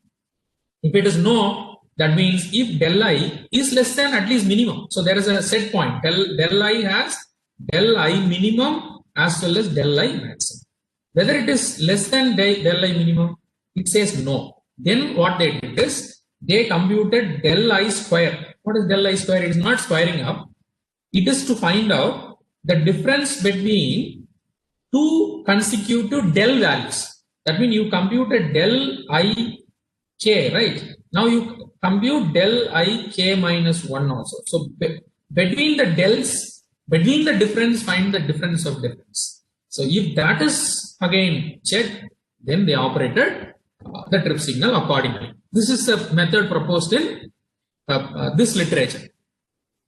If it is no, that means if del I is less than at least minimum. So there is a set point. Del I has del I minimum as well as del I maximum. Whether it is less than del I minimum, it says no. Then what they did is they computed del I square. What is del I square? It is not squaring up. It is to find out the difference between two consecutive del values. That means you computed del I k, right? Now you compute del I k minus 1 also. So between the difference, find the difference of difference. So if that is again checked, then they operated the trip signal accordingly. This is a method proposed in this literature.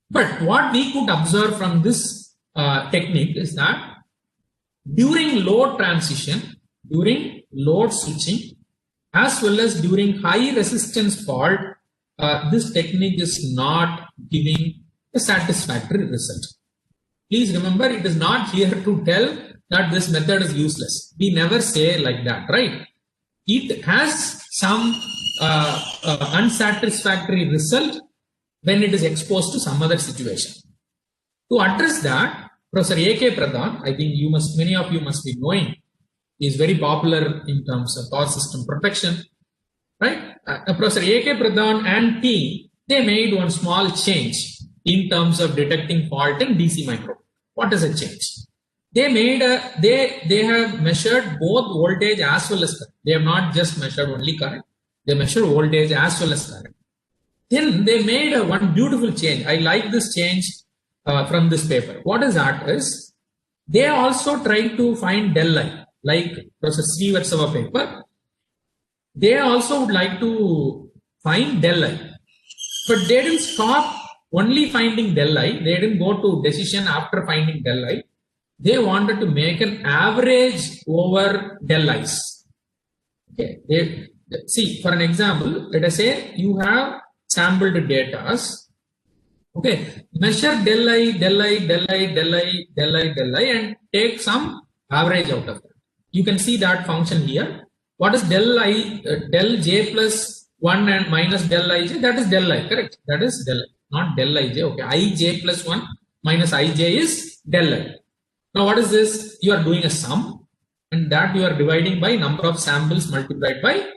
But what we could observe from this technique is that during load transition, during load switching, as well as during high resistance fault, this technique is not giving a satisfactory result. Please remember, it is not here to tell that this method is useless. We never say like that, right? It has some unsatisfactory result when it is exposed to some other situation. To address that, Professor A.K. Pradhan, I think many of you must be knowing, is very popular in terms of power system protection, right? Professor A.K. Pradhan and team, they made one small change in terms of detecting fault in DC micro. What is a change? They made they have measured both voltage as well as current. They have not just measured only current. They measured voltage as well as current. Then they made one beautiful change. I like this change from this paper. What is that is, they also tried to find del I, like Professor Srivatsava paper. They also would like to find del I, but they didn't stop only finding del I. They didn't go to decision after finding del I. They wanted to make an average over del I's. Okay. See, for an example, let us say you have sampled data. Okay, measure del I, del I, del I, del I, del I, del I, and take some average out of that. You can see that function here. What is del I, del j plus 1 and minus del ij? That is del I, correct? That is del I, not del ij. Okay, ij plus 1 minus ij is del I. Now, what is this? You are doing a sum, and that you are dividing by number of samples multiplied by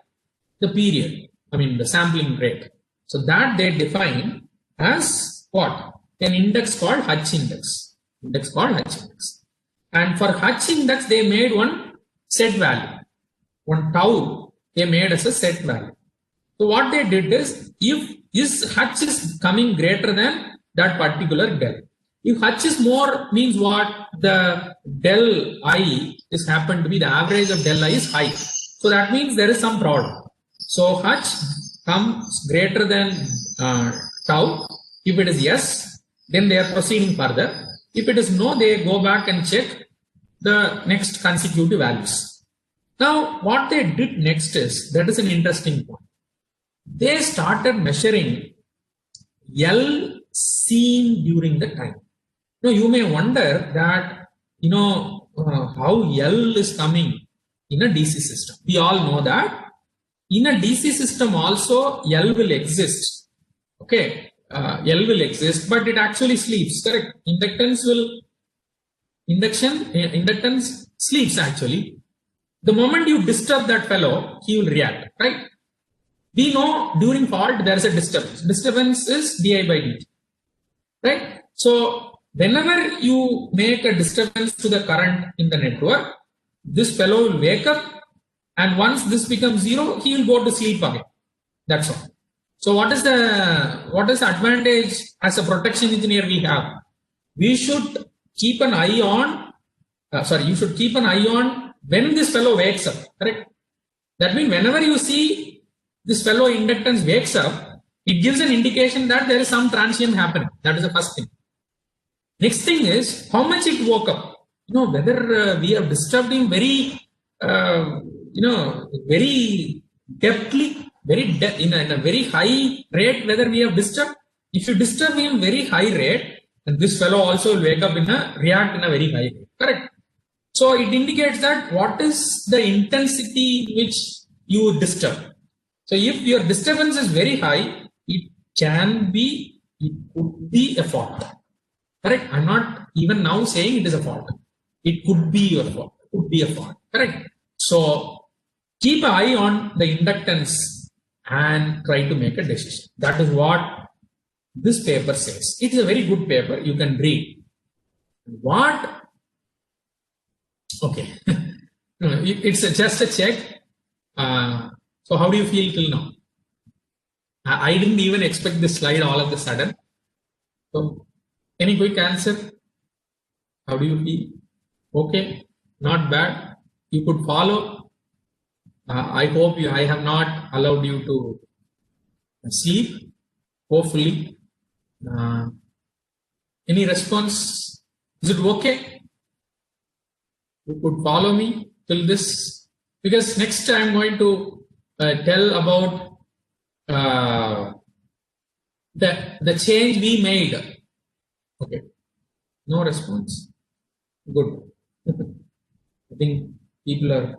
the period. I mean, the sampling rate. So that they define as what? An index called H index. Index called H index. And for H index, they made one set value. One tau, they made as a set value. So what they did is, if this H is coming greater than that particular del. If H is more, means what? The del I is happened to be the average of del I is high. So that means there is some problem. So H comes greater than tau. If it is yes, then they are proceeding further. If it is no, they go back and check the next consecutive values. Now, what they did next is, that is an interesting point. They started measuring L seen during the time. Now, you may wonder that, how L is coming in a DC system. We all know that in a DC system also L will exist. Okay. L will exist, but it actually sleeps, correct? Inductance sleeps actually. The moment you disturb that fellow, he will react, right? We know during fault there is a disturbance. Disturbance is di by dt, right? So whenever you make a disturbance to the current in the network, this fellow will wake up, and once this becomes zero, he will go to sleep again. That's all. So what is the advantage as a protection engineer we have? We should keep an eye on, you should keep an eye on when this fellow wakes up, correct? That means whenever you see this fellow inductance wakes up, it gives an indication that there is some transient happening. That is the first thing. Next thing is how much it woke up. Whether we have disturbed him very, very depthly, in a very high rate, whether we have disturbed. If you disturb him very high rate, then this fellow also will wake up react in a very high rate, correct? So it indicates that what is the intensity which you disturb. So if your disturbance is very high, it could be a fault, correct? I'm not even now saying it is a fault. It could be your fault, it could be a fault, correct? So keep an eye on the inductance and try to make a decision. That is what this paper says. It is a very good paper. You can read. What? Okay. It's just a check. So how do you feel till now? I didn't even expect this slide all of a sudden. So any quick answer? How do you feel? Okay. Not bad. You could follow. I hope I have not allowed you to sleep, hopefully. Any response? Is it okay? You could follow me till this, because next I'm going to tell about the change we made. Okay, no response. Good. I think people are.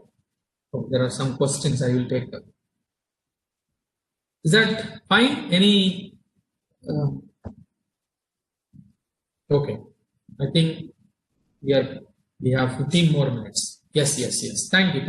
Oh, there are some questions I will take. Is that fine? Any? Okay. I think we have 15 more minutes. Yes. Thank you.